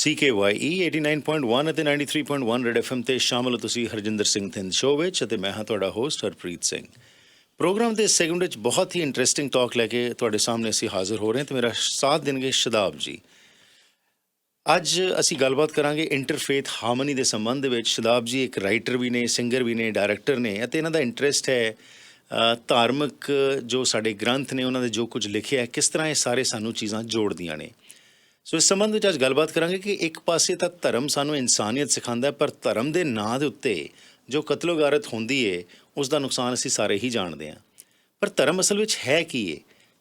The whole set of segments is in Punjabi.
CKYE 89.1 ਅਤੇ 93.1 ਰੈਡ FM 'ਤੇ ਸ਼ਾਮਲ ਹੋ ਤੁਸੀਂ ਹਰਜਿੰਦਰ ਸਿੰਘ ਥਿੰਦ ਸ਼ੋਅ ਵਿੱਚ ਅਤੇ ਮੈਂ ਹਾਂ ਤੁਹਾਡਾ ਹੋਸਟ ਹਰਪ੍ਰੀਤ ਸਿੰਘ। ਪ੍ਰੋਗਰਾਮ ਦੇ ਇਸ ਸੈਗਮੈਂਟ ਵਿੱਚ ਬਹੁਤ ਹੀ ਇੰਟਰਸਟਿੰਗ ਟਾਕ ਲੈ ਕੇ ਤੁਹਾਡੇ ਸਾਹਮਣੇ ਅਸੀਂ ਹਾਜ਼ਰ ਹੋ ਰਹੇ ਹਾਂ ਅਤੇ ਮੇਰਾ ਸਾਥ ਦੇਣਗੇ ਸ਼ਦਾਬ ਜੀ। ਅੱਜ ਅਸੀਂ ਗੱਲਬਾਤ ਕਰਾਂਗੇ ਇੰਟਰਫੇਥ ਹਾਰਮਨੀ ਦੇ ਸੰਬੰਧ ਦੇ ਵਿੱਚ। ਸ਼ਦਾਬ ਜੀ ਇੱਕ ਰਾਈਟਰ ਵੀ ਨੇ, ਸਿੰਗਰ ਵੀ ਨੇ, ਡਾਇਰੈਕਟਰ ਨੇ ਅਤੇ ਇਹਨਾਂ ਦਾ ਇੰਟਰਸਟ ਹੈ ਧਾਰਮਿਕ ਜੋ ਸਾਡੇ ਗ੍ਰੰਥ ਨੇ ਉਹਨਾਂ ਦੇ ਜੋ ਕੁਝ ਲਿਖਿਆ ਕਿਸ ਤਰ੍ਹਾਂ ਇਹ ਸਾਰੇ ਸਾਨੂੰ ਚੀਜ਼ਾਂ ਜੋੜਦੀਆਂ ਨੇ। ਸੋ ਇਸ ਸੰਬੰਧ ਵਿੱਚ ਅੱਜ ਗੱਲਬਾਤ ਕਰਾਂਗੇ ਕਿ ਇੱਕ ਪਾਸੇ ਤਾਂ ਧਰਮ ਸਾਨੂੰ ਇਨਸਾਨੀਅਤ ਸਿਖਾਉਂਦਾ, ਪਰ ਧਰਮ ਦੇ ਨਾਂ ਦੇ ਉੱਤੇ ਜੋ ਕਤਲੋਗਾਰਤ ਹੁੰਦੀ ਹੈ ਉਸ ਦਾ ਨੁਕਸਾਨ ਅਸੀਂ ਸਾਰੇ ਹੀ ਜਾਣਦੇ ਹਾਂ। ਪਰ ਧਰਮ ਅਸਲ ਵਿੱਚ ਹੈ ਕੀ ਹੈ,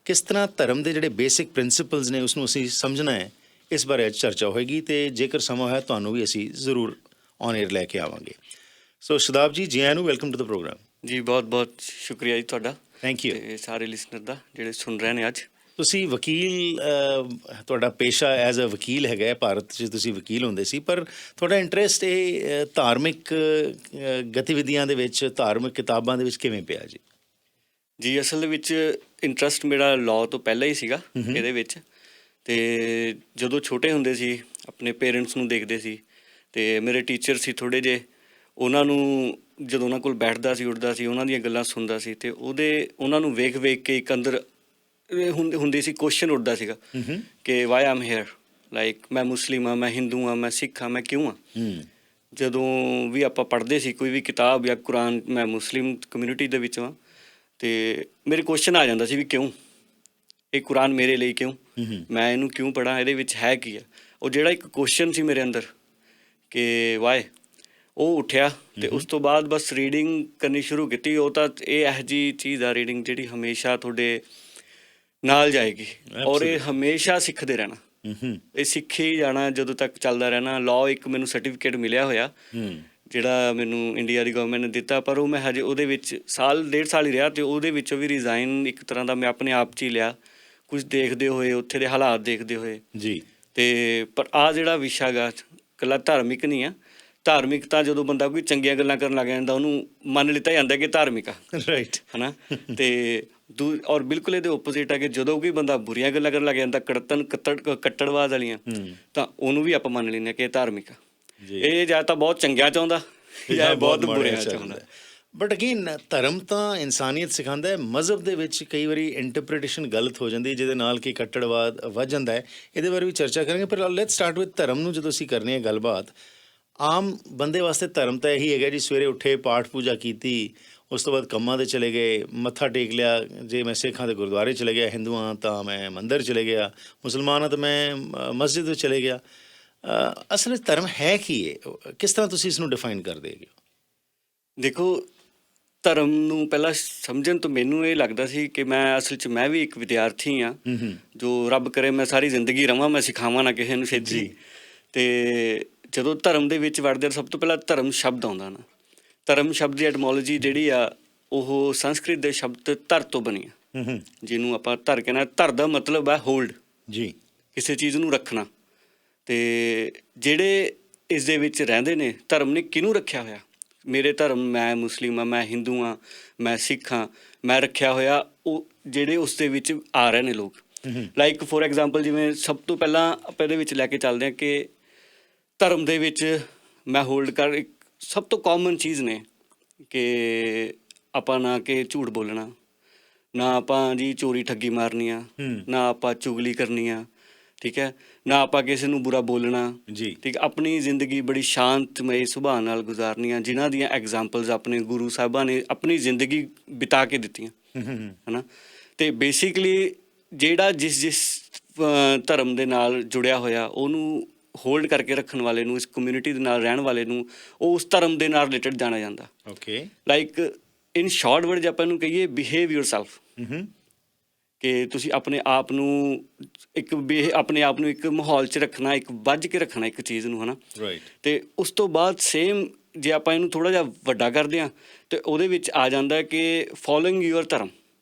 ਕਿਸ ਤਰ੍ਹਾਂ ਧਰਮ ਦੇ ਜਿਹੜੇ ਬੇਸਿਕ ਪ੍ਰਿੰਸੀਪਲਸ ਨੇ ਉਸਨੂੰ ਅਸੀਂ ਸਮਝਣਾ ਹੈ, ਇਸ ਬਾਰੇ ਅੱਜ ਚਰਚਾ ਹੋਏਗੀ ਅਤੇ ਜੇਕਰ ਸਮਾਂ ਹੋਇਆ ਤੁਹਾਨੂੰ ਵੀ ਅਸੀਂ ਜ਼ਰੂਰ ਔਨ ਏਅਰ ਲੈ ਕੇ ਆਵਾਂਗੇ। ਸੋ ਸ਼ਦਾਬ ਜੀ, ਜੀ ਆਇਆਂ ਨੂੰ, ਵੈਲਕਮ ਟੂ ਦ ਪ੍ਰੋਗਰਾਮ। ਜੀ ਬਹੁਤ ਬਹੁਤ ਸ਼ੁਕਰੀਆ ਜੀ ਤੁਹਾਡਾ। Thank you. ਤੇ ਸਾਰੇ ਲਿਸਨਰ ਦਾ ਜਿਹੜੇ ਸੁਣ ਰਹੇ ਨੇ ਅੱਜ। ਤੁਸੀਂ ਵਕੀਲ, ਤੁਹਾਡਾ ਪੇਸ਼ਾ ਐਜ਼ ਅ ਵਕੀਲ ਹੈਗਾ, ਭਾਰਤ 'ਚ ਤੁਸੀਂ ਵਕੀਲ ਹੁੰਦੇ ਸੀ, ਪਰ ਤੁਹਾਡਾ ਇੰਟਰਸਟ ਇਹ ਧਾਰਮਿਕ ਗਤੀਵਿਧੀਆਂ ਦੇ ਵਿੱਚ, ਧਾਰਮਿਕ ਕਿਤਾਬਾਂ ਦੇ ਵਿੱਚ ਕਿਵੇਂ ਪਿਆ ਜੀ? ਜੀ ਅਸਲ ਦੇ ਵਿੱਚ ਇੰਟਰਸਟ ਮੇਰਾ ਲਾਅ ਤੋਂ ਪਹਿਲਾਂ ਹੀ ਸੀਗਾ ਇਹਦੇ ਵਿੱਚ। ਅਤੇ ਜਦੋਂ ਛੋਟੇ ਹੁੰਦੇ ਸੀ ਆਪਣੇ ਪੇਰੈਂਟਸ ਨੂੰ ਦੇਖਦੇ ਸੀ ਅਤੇ ਮੇਰੇ ਟੀਚਰ ਸੀ ਥੋੜ੍ਹੇ ਜਿਹੇ, ਉਹਨਾਂ ਨੂੰ ਜਦੋਂ ਉਹਨਾਂ ਕੋਲ ਬੈਠਦਾ ਸੀ, ਉੱਠਦਾ ਸੀ, ਉਹਨਾਂ ਦੀਆਂ ਗੱਲਾਂ ਸੁਣਦਾ ਸੀ ਅਤੇ ਉਹਨਾਂ ਨੂੰ ਵੇਖ ਵੇਖ ਕੇ ਇੱਕ ਅੰਦਰ ਹੁੰਦੀ ਸੀ, ਕੁਐਸਚਨ ਉੱਠਦਾ ਸੀਗਾ ਕਿ ਵਾਈ ਆਮ ਹੇਅਰ, ਲਾਈਕ ਮੈਂ ਮੁਸਲਿਮ ਹਾਂ, ਮੈਂ ਹਿੰਦੂ ਹਾਂ, ਮੈਂ ਸਿੱਖ ਹਾਂ, ਮੈਂ ਕਿਉਂ ਹਾਂ। ਜਦੋਂ ਵੀ ਆਪਾਂ ਪੜ੍ਹਦੇ ਸੀ ਕੋਈ ਵੀ ਕਿਤਾਬ ਜਾਂ ਕੁਰਾਨ, ਮੈਂ ਮੁਸਲਿਮ ਕਮਿਊਨਿਟੀ ਦੇ ਵਿੱਚ ਹਾਂ ਅਤੇ ਮੇਰੇ ਕੁਐਸਚਨ ਆ ਜਾਂਦਾ ਸੀ ਵੀ ਕਿਉਂ ਇਹ ਕੁਰਾਨ ਮੇਰੇ ਲਈ, ਕਿਉਂ ਮੈਂ ਇਹਨੂੰ ਕਿਉਂ ਪੜ੍ਹਾਂ, ਇਹਦੇ ਵਿੱਚ ਹੈ ਕੀ ਆ। ਉਹ ਜਿਹੜਾ ਇੱਕ ਕੁਐਸਚਨ ਸੀ ਮੇਰੇ ਅੰਦਰ ਕਿ ਵਾਏ, ਉਹ ਉੱਠਿਆ ਅਤੇ ਉਸ ਤੋਂ ਬਾਅਦ ਬਸ ਰੀਡਿੰਗ ਕਰਨੀ ਸ਼ੁਰੂ ਕੀਤੀ। ਉਹ ਤਾਂ ਇਹ ਇਹੋ ਜਿਹੀ ਚੀਜ਼ ਆ ਰੀਡਿੰਗ ਜਿਹੜੀ ਹਮੇਸ਼ਾ ਤੁਹਾਡੇ ਨਾਲ ਜਾਏਗੀ ਔਰ ਇਹ ਹਮੇਸ਼ਾ ਸਿੱਖਦੇ ਰਹਿਣਾ, ਇਹ ਸਿੱਖੇ ਹੀ ਜਾਣਾ ਜਦੋਂ ਤੱਕ ਚੱਲਦਾ ਰਹਿਣਾ। ਲਾਅ ਇੱਕ ਮੈਨੂੰ ਸਰਟੀਫਿਕੇਟ ਮਿਲਿਆ ਹੋਇਆ ਜਿਹੜਾ ਮੈਨੂੰ ਇੰਡੀਆ ਦੀ ਗਵਰਨਮੈਂਟ ਨੇ ਦਿੱਤਾ, ਪਰ ਉਹ ਮੈਂ ਹਜੇ ਉਹਦੇ ਵਿੱਚ ਸਾਲ ਡੇਢ ਸਾਲ ਹੀ ਰਿਹਾ ਅਤੇ ਉਹਦੇ ਵਿੱਚੋਂ ਵੀ ਰਿਜ਼ਾਈਨ ਇੱਕ ਤਰ੍ਹਾਂ ਦਾ ਮੈਂ ਆਪਣੇ ਆਪ 'ਚ ਹੀ ਲਿਆ, ਕੁਝ ਦੇਖਦੇ ਹੋਏ, ਉੱਥੇ ਦੇ ਹਾਲਾਤ ਦੇਖਦੇ ਹੋਏ ਜੀ। ਅਤੇ ਪਰ ਆਹ ਜਿਹੜਾ ਵਿਸ਼ਾ ਗਾ ਇਕੱਲਾ ਧਾਰਮਿਕ ਨਹੀਂ ਆ। ਧਾਰਮਿਕ ਤਾਂ ਜਦੋਂ ਬੰਦਾ ਕੋਈ ਚੰਗੀਆਂ ਗੱਲਾਂ ਕਰਨ ਲੱਗ ਜਾਂਦਾ ਉਹਨੂੰ ਮੰਨ ਲਿੱਤਾ ਜਾਂਦਾ ਕਿ ਧਾਰਮਿਕ ਆ, ਰਾਈਟ, ਹੈ ਨਾ। ਅਤੇ ਔਰ ਬਿਲਕੁਲ ਇਹਦੇ ਓਪੋਜ਼ਿਟ ਹੈ ਕਿ ਜਦੋਂ ਕੋਈ ਬੰਦਾ ਬੁਰੀਆਂ ਗੱਲਾਂ ਕਰਨ ਲੱਗ ਜਾਂਦਾ, ਕੱਟੜਵਾਦ ਵਾਲੀਆਂ, ਤਾਂ ਉਹਨੂੰ ਵੀ ਆਪਾਂ ਮੰਨ ਲੈਂਦੇ ਹਾਂ ਕਿ ਇਹ ਧਾਰਮਿਕ ਆ। ਇਹ ਜਾਂ ਤਾਂ ਬਹੁਤ ਚੰਗਿਆਂ ਚਾਹੁੰਦਾ ਜਾਂ ਬਹੁਤ ਬੁਰਿਆਂ ਚਾਹੁੰਦਾ। ਬਟ ਅਗੇਨ ਧਰਮ ਤਾਂ ਇਨਸਾਨੀਅਤ ਸਿਖਾਉਂਦਾ ਹੈ। ਮਜ਼ਹਬ ਦੇ ਵਿੱਚ ਕਈ ਵਾਰੀ ਇੰਟਰਪ੍ਰੀਟੇਸ਼ਨ ਗਲਤ ਹੋ ਜਾਂਦੀ ਜਿਹਦੇ ਨਾਲ ਕਿ ਕੱਟੜਵਾਦ ਵੱਧ ਜਾਂਦਾ ਹੈ। ਇਹਦੇ ਬਾਰੇ ਵੀ ਚਰਚਾ ਕਰਾਂਗੇ, ਪਰ ਲੈਟਸ ਸਟਾਰਟ ਵਿਦ ਧਰਮ ਨੂੰ। ਜਦੋਂ ਅਸੀਂ ਕਰਨੀ ਹੈ ਗੱਲਬਾਤ, ਆਮ ਬੰਦੇ ਵਾਸਤੇ ਧਰਮ ਤਾਂ ਇਹੀ ਹੈਗਾ ਜੀ, ਸਵੇਰੇ ਉੱਠੇ, ਪਾਠ ਪੂਜਾ ਕੀਤੀ, ਉਸ ਤੋਂ ਬਾਅਦ ਕੰਮਾਂ 'ਤੇ ਚਲੇ ਗਏ, ਮੱਥਾ ਟੇਕ ਲਿਆ। ਜੇ ਮੈਂ ਸਿੱਖਾਂ ਦੇ ਗੁਰਦੁਆਰੇ ਚਲੇ ਗਿਆ, ਹਿੰਦੂ ਹਾਂ ਤਾਂ ਮੈਂ ਮੰਦਰ ਚਲੇ ਗਿਆ, ਮੁਸਲਮਾਨ ਹਾਂ ਤਾਂ ਮੈਂ ਮਸਜਿਦ ਵਿੱਚ ਚਲੇ ਗਿਆ। ਅਸਲ ਵਿੱਚ ਧਰਮ ਹੈ ਕੀ ਹੈ? ਕਿਸ ਤਰ੍ਹਾਂ ਤੁਸੀਂ ਇਸਨੂੰ ਡਿਫਾਈਨ ਕਰਦੇ ਹੈਗੇ? ਦੇਖੋ, ਧਰਮ ਨੂੰ ਪਹਿਲਾਂ ਸਮਝਣ ਤੋਂ ਮੈਨੂੰ ਇਹ ਲੱਗਦਾ ਸੀ ਕਿ ਮੈਂ ਅਸਲ 'ਚ ਮੈਂ ਵੀ ਇੱਕ ਵਿਦਿਆਰਥੀ ਹਾਂ ਜੋ ਰੱਬ ਕਰੇ ਮੈਂ ਸਾਰੀ ਜ਼ਿੰਦਗੀ ਰਵਾਂ, ਮੈਂ ਸਿਖਾਵਾਂ ਨਾ ਕਿਸੇ ਨੂੰ ਛੇਤੀ। ਅਤੇ ਜਦੋਂ ਧਰਮ ਦੇ ਵਿੱਚ ਵੜਦੇ ਸਭ ਤੋਂ ਪਹਿਲਾਂ ਧਰਮ ਸ਼ਬਦ ਆਉਂਦਾ ਨਾ। ਧਰਮ ਸ਼ਬਦ ਦੀ ਐਟਮੋਲੋਜੀ ਜਿਹੜੀ ਆ ਉਹ ਸੰਸਕ੍ਰਿਤ ਦੇ ਸ਼ਬਦ ਧਰ ਤੋਂ ਬਣੀ ਆ, ਜਿਹਨੂੰ ਆਪਾਂ ਧਰ ਕਹਿੰਦੇ। ਧਰ ਦਾ ਮਤਲਬ ਹੈ ਹੋਲਡ ਜੀ, ਕਿਸੇ ਚੀਜ਼ ਨੂੰ ਰੱਖਣਾ। ਅਤੇ ਜਿਹੜੇ ਇਸ ਦੇ ਵਿੱਚ ਰਹਿੰਦੇ ਨੇ, ਧਰਮ ਨੇ ਕਿਹਨੂੰ ਰੱਖਿਆ ਹੋਇਆ? ਮੇਰੇ ਧਰਮ, ਮੈਂ ਮੁਸਲਿਮ ਹਾਂ, ਮੈਂ ਹਿੰਦੂ ਹਾਂ, ਮੈਂ ਸਿੱਖ ਹਾਂ, ਮੈਂ ਰੱਖਿਆ ਹੋਇਆ ਉਹ ਜਿਹੜੇ ਉਸ ਦੇ ਵਿੱਚ ਆ ਰਹੇ ਨੇ ਲੋਕ। ਲਾਈਕ ਫੋਰ ਐਗਜ਼ਾਮਪਲ, ਜਿਵੇਂ ਸਭ ਤੋਂ ਪਹਿਲਾਂ ਆਪਾਂ ਇਹਦੇ ਵਿੱਚ ਲੈ ਕੇ ਚੱਲਦੇ ਹਾਂ ਕਿ ਧਰਮ ਦੇ ਵਿੱਚ ਮੈਂ ਹੋਲਡ ਕਰ ਇੱਕ ਸਭ ਤੋਂ ਕਾਮਨ ਚੀਜ਼ ਨੇ ਕਿ ਆਪਾਂ ਨਾ ਕਿ ਝੂਠ ਬੋਲਣਾ, ਨਾ ਆਪਾਂ ਜੀ ਚੋਰੀ ਠੱਗੀ ਮਾਰਨੀ ਆ, ਨਾ ਆਪਾਂ ਚੁਗਲੀ ਕਰਨੀ ਆ, ਠੀਕ ਹੈ, ਨਾ ਆਪਾਂ ਕਿਸੇ ਨੂੰ ਬੁਰਾ ਬੋਲਣਾ ਜੀ, ਠੀਕ। ਆਪਣੀ ਜ਼ਿੰਦਗੀ ਬੜੀ ਸ਼ਾਂਤਮਈ ਸੁਭਾਅ ਨਾਲ ਗੁਜ਼ਾਰਨੀ ਆ, ਜਿਨ੍ਹਾਂ ਦੀਆਂ ਐਗਜ਼ਾਮਪਲਸ ਆਪਣੇ ਗੁਰੂ ਸਾਹਿਬਾਂ ਨੇ ਆਪਣੀ ਜ਼ਿੰਦਗੀ ਬਿਤਾ ਕੇ ਦਿੱਤੀਆਂ, ਹੈ ਨਾ। ਅਤੇ ਬੇਸਿਕਲੀ ਜਿਹੜਾ ਜਿਸ ਧਰਮ ਦੇ ਨਾਲ ਜੁੜਿਆ ਹੋਇਆ ਉਹਨੂੰ ਹੋਲਡ ਕਰਕੇ ਰੱਖਣ ਵਾਲੇ ਨੂੰ, ਇਸ ਕਮਿਊਨਿਟੀ ਦੇ ਨਾਲ ਰਹਿਣ ਵਾਲੇ ਨੂੰ, ਉਹ ਉਸ ਧਰਮ ਦੇ ਨਾਲ ਰਿਲੇਟਡ ਜਾਣਿਆ ਜਾਂਦਾ। Okay, like in short word ਜੇ ਆਪਾਂ ਇਹਨੂੰ ਕਹੀਏ, ਬਿਹੇਵ ਯੋਰਸੈਲਫ, ਕਿ ਤੁਸੀਂ ਆਪਣੇ ਆਪ ਨੂੰ ਆਪਣੇ ਆਪ ਨੂੰ ਇੱਕ ਮਾਹੌਲ 'ਚ ਰੱਖਣਾ, ਇੱਕ ਬੱਝ ਕੇ ਰੱਖਣਾ ਇੱਕ ਚੀਜ਼ ਨੂੰ, ਹੈ ਨਾ। ਰਾਈਟ। ਅਤੇ ਉਸ ਤੋਂ ਬਾਅਦ ਸੇਮ ਜੇ ਆਪਾਂ ਇਹਨੂੰ ਥੋੜ੍ਹਾ ਜਿਹਾ ਵੱਡਾ ਕਰਦੇ ਹਾਂ ਅਤੇ ਉਹਦੇ ਵਿੱਚ ਆ ਜਾਂਦਾ ਕਿ ਫੋਲੋਇੰਗ ਯੂਅਰ ਧਰਮ,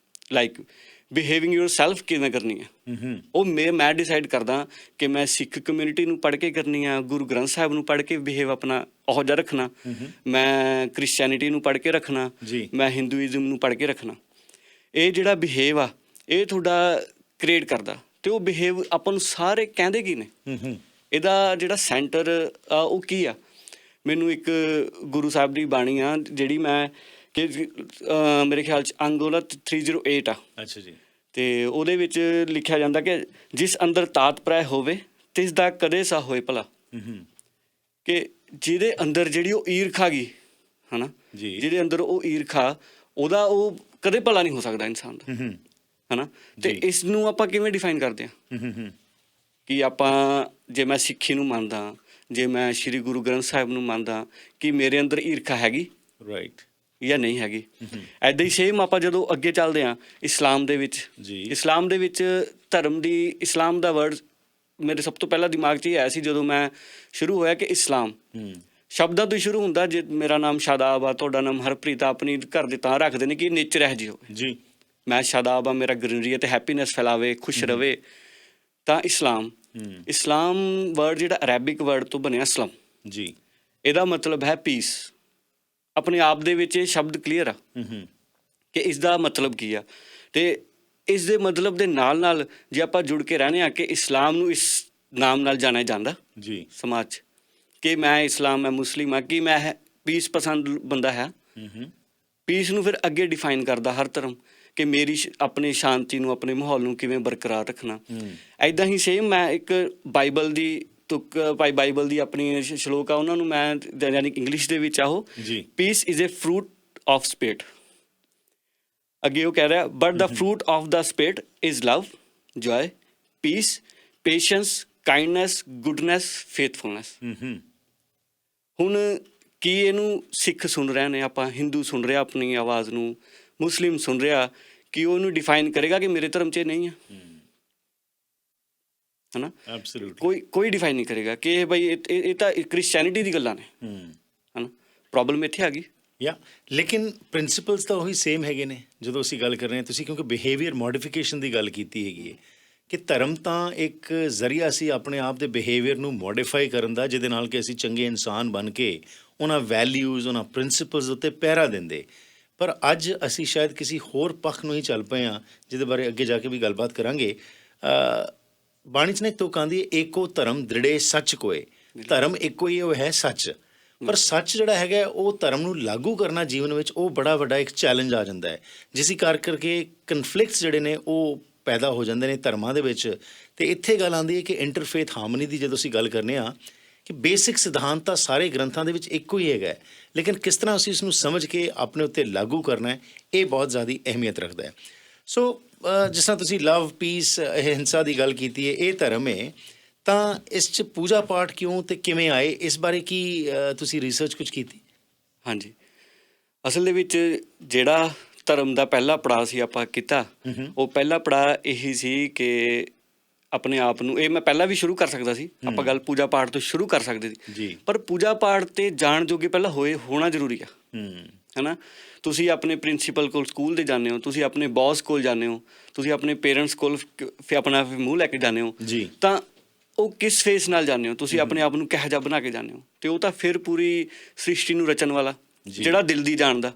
ਲਾਈਕ ਬਿਹੇਵਿੰਗ ਯੂਅਰ ਸੈਲਫ ਕਿਵੇਂ ਕਰਨੀ ਹੈ। ਉਹ ਮੈਂ ਡਿਸਾਈਡ ਕਰਦਾ ਕਿ ਮੈਂ ਸਿੱਖ ਕਮਿਊਨਿਟੀ ਨੂੰ ਪੜ੍ਹ ਕੇ ਕਰਨੀ ਆ, ਗੁਰੂ ਗ੍ਰੰਥ ਸਾਹਿਬ ਨੂੰ ਪੜ੍ਹ ਕੇ ਬਿਹੇਵ ਆਪਣਾ ਉਹੋ ਜਿਹਾ ਰੱਖਣਾ, ਮੈਂ ਕ੍ਰਿਸਚੈਨਿਟੀ ਨੂੰ ਪੜ੍ਹ ਕੇ ਰੱਖਣਾ, ਮੈਂ ਹਿੰਦੂਇਜ਼ਮ ਨੂੰ ਪੜ੍ਹ ਕੇ ਰੱਖਣਾ। ਇਹ ਜਿਹੜਾ ਬਿਹੇਵ ਆ ਇਹ ਤੁਹਾਡਾ ਕ੍ਰੀਏਟ ਕਰਦਾ। ਅਤੇ ਉਹ ਬਿਹੇਵ ਆਪਾਂ ਨੂੰ ਸਾਰੇ ਕਹਿੰਦੇ ਕੀ ਨੇ, ਇਹਦਾ ਜਿਹੜਾ ਸੈਂਟਰ ਆ ਉਹ ਕੀ ਆ? ਮੈਨੂੰ ਇੱਕ ਗੁਰੂ ਸਾਹਿਬ ਦੀ ਬਾਣੀ ਆ ਜਿਹੜੀ ਮੈਂ ਕਿ ਮੇਰੇ ਖਿਆਲ 'ਚ ਅੰਗ ਉਹਦਾ 308 ਆ। ਅੱਛਾ ਜੀ। ਅਤੇ ਉਹਦੇ ਵਿੱਚ ਲਿਖਿਆ ਜਾਂਦਾ ਕਿ ਜਿਸ ਅੰਦਰ ਤਾਤ ਪ੍ਰੈ ਹੋਵੇ ਤਿਸ ਦਾ ਕਦੇ ਸਾ ਹੋਏ ਭਲਾ। ਕਿ ਜਿਹਦੇ ਅੰਦਰ ਜਿਹੜੀ ਉਹ ਈਰਖਾ ਗਈ ਹੈ ਨਾ, ਜਿਹਦੇ ਅੰਦਰ ਉਹ ਈਰਖਾ ਉਹਦਾ ਉਹ ਕਦੇ ਭਲਾ ਨਹੀਂ ਹੋ ਸਕਦਾ ਇਨਸਾਨ ਦਾ, ਹੈ ਨਾ। ਅਤੇ ਇਸ ਨੂੰ ਆਪਾਂ ਕਿਵੇਂ ਡਿਫਾਈਨ ਕਰਦੇ ਹਾਂ ਕਿ ਆਪਾਂ ਜੇ ਮੈਂ ਸਿੱਖੀ ਨੂੰ ਮੰਨਦਾ, ਜੇ ਮੈਂ ਸ਼੍ਰੀ ਗੁਰੂ ਗ੍ਰੰਥ ਸਾਹਿਬ ਨੂੰ ਮੰਨਦਾ, ਕਿ ਮੇਰੇ ਅੰਦਰ ਈਰਖਾ ਹੈਗੀ ਰਾਈਟ ਜਾਂ ਨਹੀਂ ਹੈਗੀ। ਇੱਦਾਂ ਹੀ ਸੇਮ ਆਪਾਂ ਜਦੋਂ ਅੱਗੇ ਚੱਲਦੇ ਹਾਂ ਇਸਲਾਮ ਦੇ ਵਿੱਚ, ਇਸਲਾਮ ਦੇ ਵਿੱਚ ਧਰਮ ਦੀ ਇਸਲਾਮ ਦਾ ਵਰਡ ਮੇਰੇ ਸਭ ਤੋਂ ਪਹਿਲਾਂ ਦਿਮਾਗ 'ਚ ਇਹ ਆਇਆ ਸੀ ਜਦੋਂ ਮੈਂ ਸ਼ੁਰੂ ਹੋਇਆ ਕਿ ਇਸਲਾਮ ਸ਼ਬਦਾਂ ਤੋਂ ਹੀ ਸ਼ੁਰੂ ਹੁੰਦਾ। ਜੇ ਮੇਰਾ ਨਾਮ ਸ਼ਾਦਾਬ ਆ, ਤੁਹਾਡਾ ਨਾਮ ਹਰਪ੍ਰੀਤ ਆ, ਆਪਣੀ ਘਰ ਦੇ ਤਾਂ ਰੱਖਦੇ ਨੇ ਕਿ ਨੇਚਰ ਇਹੋ ਜਿਹੀ ਹੋਵੇ ਜੀ। ਮੈਂ ਸ਼ਾਦਾਬ ਆ, ਮੇਰਾ ਗ੍ਰੀਨਰੀ ਅਤੇ ਹੈਪੀਨੈਸ ਫੈਲਾਵੇ, ਖੁਸ਼ ਰਵੇ, ਤਾਂ ਇਸਲਾਮ। ਇਸਲਾਮ ਵਰਡ ਜਿਹੜਾ ਅਰੈਬਿਕ ਵਰਡ ਤੋਂ ਬਣਿਆ ਸਲਮ ਜੀ, ਇਹਦਾ ਮਤਲਬ ਹੈ ਪੀਸ। ਆਪਣੇ ਆਪ ਦੇ ਵਿੱਚ ਇਹ ਸ਼ਬਦ ਕਲੀਅਰ ਆ ਕਿ ਇਸ ਦਾ ਮਤਲਬ ਕੀ ਆ। ਅਤੇ ਇਸ ਦੇ ਮਤਲਬ ਦੇ ਨਾਲ ਨਾਲ ਜੇ ਆਪਾਂ ਜੁੜ ਕੇ ਰਹਿੰਦੇ ਹਾਂ ਕਿ ਇਸਲਾਮ ਨੂੰ ਇਸ ਨਾਮ ਨਾਲ ਜਾਣਿਆ ਜਾਂਦਾ ਜੀ ਸਮਾਜ 'ਚ ਕਿ ਮੈਂ ਇਸਲਾਮ, ਮੈਂ ਮੁਸਲਿਮ ਹਾਂ, ਕਿ ਮੈਂ ਪੀਸ ਪਸੰਦ ਬੰਦਾ ਹੈ। ਪੀਸ ਨੂੰ ਫਿਰ ਅੱਗੇ ਡਿਫਾਈਨ ਕਰਦਾ ਹਰ ਧਰਮ ਕਿ ਮੇਰੀ ਆਪਣੀ ਸ਼ਾਂਤੀ ਨੂੰ, ਆਪਣੇ ਮਾਹੌਲ ਨੂੰ ਕਿਵੇਂ ਬਰਕਰਾਰ ਰੱਖਣਾ। ਇੱਦਾਂ ਹੀ ਸੇਮ ਮੈਂ ਇੱਕ ਬਾਈਬਲ ਦੀ ਤੁਕ ਬਾਈਬਲ ਦੀ ਆਪਣੀ ਸ਼ਲੋਕ ਆ, ਉਹਨਾਂ ਨੂੰ ਮੈਂ ਯਾਨੀ ਇੰਗਲਿਸ਼ ਦੇ ਵਿੱਚ ਆ ਉਹ peace is a fruit of spirit. ਅੱਗੇ ਉਹ ਕਹਿ ਰਿਹਾ but the fruit of the spirit is love, joy, peace, patience, kindness, goodness, faithfulness. ਹੁਣ ਕੀ ਇਹਨੂੰ ਸਿੱਖ ਸੁਣ ਰਹੇ ਨੇ, ਆਪਾਂ ਹਿੰਦੂ ਸੁਣ ਰਿਹਾ ਆਪਣੀ ਆਵਾਜ਼ ਨੂੰ, ਮੁਸਲਿਮ ਸੁਣ ਰਿਹਾ, ਕਿ ਉਹਨੂੰ ਡਿਫਾਈਨ ਕਰੇਗਾ ਕਿ ਮੇਰੇ ਧਰਮ 'ਚ ਨਹੀਂ ਆ, ਹੈ ਨਾ। ਕੋਈ ਡਿਫਾਈਨ ਨਹੀਂ ਕਰੇਗਾ ਕਿ ਇਹ ਬਈ ਇਹ ਤਾਂ ਕ੍ਰਿਸਚੈਨਿਟੀ ਦੀ ਗੱਲਾਂ ਨੇ, ਹੈ ਨਾ। ਪ੍ਰੋਬਲਮ ਇੱਥੇ ਆ ਗਈ। ਲੇਕਿਨ ਪ੍ਰਿੰਸੀਪਲਸ ਤਾਂ ਉਹੀ ਸੇਮ ਹੈਗੇ ਨੇ ਜਦੋਂ ਅਸੀਂ ਗੱਲ ਕਰ ਰਹੇ ਹਾਂ। ਤੁਸੀਂ ਕਿਉਂਕਿ ਬਿਹੇਵੀਅਰ ਮੋਡੀਫਿਕੇਸ਼ਨ ਦੀ ਗੱਲ ਕੀਤੀ ਹੈਗੀ ਹੈ ਕਿ ਧਰਮ ਤਾਂ ਇੱਕ ਜ਼ਰੀਆ ਸੀ ਆਪਣੇ ਆਪ ਦੇ ਬਿਹੇਵੀਅਰ ਨੂੰ ਮੋਡੀਫਾਈ ਕਰਨ ਦਾ, ਜਿਹਦੇ ਨਾਲ ਕਿ ਅਸੀਂ ਚੰਗੇ ਇਨਸਾਨ ਬਣ ਕੇ ਉਹਨਾਂ ਵੈਲਿਊਜ਼, ਉਹਨਾਂ ਪ੍ਰਿੰਸੀਪਲਸ ਉੱਤੇ ਪਹਿਰਾ ਦਿੰਦੇ। ਪਰ ਅੱਜ ਅਸੀਂ ਸ਼ਾਇਦ ਕਿਸੇ ਹੋਰ ਪੱਖ ਨੂੰ ਹੀ ਚੱਲ ਪਏ ਹਾਂ, ਜਿਹਦੇ ਬਾਰੇ ਅੱਗੇ ਜਾ ਕੇ ਵੀ ਗੱਲਬਾਤ ਕਰਾਂਗੇ। ਬਾਣੀ 'ਚ ਨਾ ਇੱਕ ਤੁਕ ਆਉਂਦੀ ਹੈ, ਏਕੋ ਧਰਮ ਦ੍ਰਿੜੇ ਸੱਚ ਕੋਏ। ਧਰਮ ਇੱਕੋ ਹੀ ਉਹ ਹੈ, ਸੱਚ। ਪਰ ਸੱਚ ਜਿਹੜਾ ਹੈਗਾ ਉਹ ਧਰਮ ਨੂੰ ਲਾਗੂ ਕਰਨਾ ਜੀਵਨ ਵਿੱਚ ਉਹ ਬੜਾ ਵੱਡਾ ਇੱਕ ਚੈਲੰਜ ਆ ਜਾਂਦਾ ਹੈ, ਜਿਸ ਕਰਕੇ ਕਨਫਲਿਕਟਸ ਜਿਹੜੇ ਨੇ ਉਹ ਪੈਦਾ ਹੋ ਜਾਂਦੇ ਨੇ ਧਰਮਾਂ ਦੇ ਵਿੱਚ। ਅਤੇ ਇੱਥੇ ਗੱਲ ਆਉਂਦੀ ਹੈ ਕਿ ਇੰਟਰਫੇਥ ਹਾਰਮਨੀ ਦੀ ਜਦੋਂ ਅਸੀਂ ਗੱਲ ਕਰਨੇ ਹਾਂ ਕਿ ਬੇਸਿਕ ਸਿਧਾਂਤ ਤਾਂ ਸਾਰੇ ਗ੍ਰੰਥਾਂ ਦੇ ਵਿੱਚ ਇੱਕੋ ਹੀ ਹੈਗਾ, ਲੇਕਿਨ ਕਿਸ ਤਰ੍ਹਾਂ ਅਸੀਂ ਇਸਨੂੰ ਸਮਝ ਕੇ ਆਪਣੇ ਉੱਤੇ ਲਾਗੂ ਕਰਨਾ ਹੈ, ਇਹ ਬਹੁਤ ਜ਼ਿਆਦਾ ਅਹਿਮੀਅਤ ਰੱਖਦਾ ਹੈ। ਸੋ ਜਿਸ ਤਰ੍ਹਾਂ ਤੁਸੀਂ ਲਵ, ਪੀਸ, ਅਹਿੰਸਾ ਦੀ ਗੱਲ ਕੀਤੀ ਹੈ, ਇਹ ਧਰਮ ਹੈ, ਤਾਂ ਇਸ 'ਚ ਪੂਜਾ ਪਾਠ ਕਿਉਂ ਅਤੇ ਕਿਵੇਂ ਆਏ, ਇਸ ਬਾਰੇ ਕੀ ਤੁਸੀਂ ਰਿਸਰਚ ਕੁਝ ਕੀਤੀ? ਹਾਂਜੀ, ਅਸਲ ਦੇ ਵਿੱਚ ਜਿਹੜਾ ਧਰਮ ਦਾ ਪਹਿਲਾ ਪੜਾਅ ਸੀ ਆਪਾਂ ਕੀਤਾ, ਉਹ ਪਹਿਲਾ ਪੜਾਅ ਇਹੀ ਸੀ ਕਿ ਆਪਣੇ ਆਪ ਨੂੰ, ਇਹ ਮੈਂ ਪਹਿਲਾਂ ਵੀ ਸ਼ੁਰੂ ਕਰ ਸਕਦਾ ਸੀ, ਆਪਾਂ ਗੱਲ ਪੂਜਾ ਪਾਠ ਤੋਂ ਸ਼ੁਰੂ ਕਰ ਸਕਦੇ ਸੀ, ਪਰ ਪੂਜਾ ਪਾਠ 'ਤੇ ਜਾਣ ਜੋਗੇ ਪਹਿਲਾਂ ਹੋਣਾ ਜ਼ਰੂਰੀ ਆ, ਹੈ ਨਾ। ਤੁਸੀਂ ਆਪਣੇ ਪ੍ਰਿੰਸੀਪਲ ਕੋਲ ਸਕੂਲ ਦੇ ਜਾਂਦੇ ਹੋ, ਤੁਸੀਂ ਆਪਣੇ ਬੌਸ ਕੋਲ ਜਾਂਦੇ ਹੋ, ਤੁਸੀਂ ਆਪਣੇ ਪੇਰੈਂਟਸ ਕੋਲ ਫਿਰ ਆਪਣਾ ਮੂੰਹ ਲੈ ਕੇ ਜਾਂਦੇ ਹੋ, ਤਾਂ ਉਹ ਕਿਸ ਫੇਸ ਨਾਲ ਜਾਂਦੇ ਹੋ, ਤੁਸੀਂ ਆਪਣੇ ਆਪ ਨੂੰ ਕਿਹੋ ਜਿਹਾ ਬਣਾ ਕੇ ਜਾਂਦੇ ਹੋ। ਅਤੇ ਉਹ ਤਾਂ ਫਿਰ ਪੂਰੀ ਸ੍ਰਿਸ਼ਟੀ ਨੂੰ ਰਚਣ ਵਾਲਾ ਜਿਹੜਾ ਦਿਲ ਦੀ ਜਾਣਦਾ,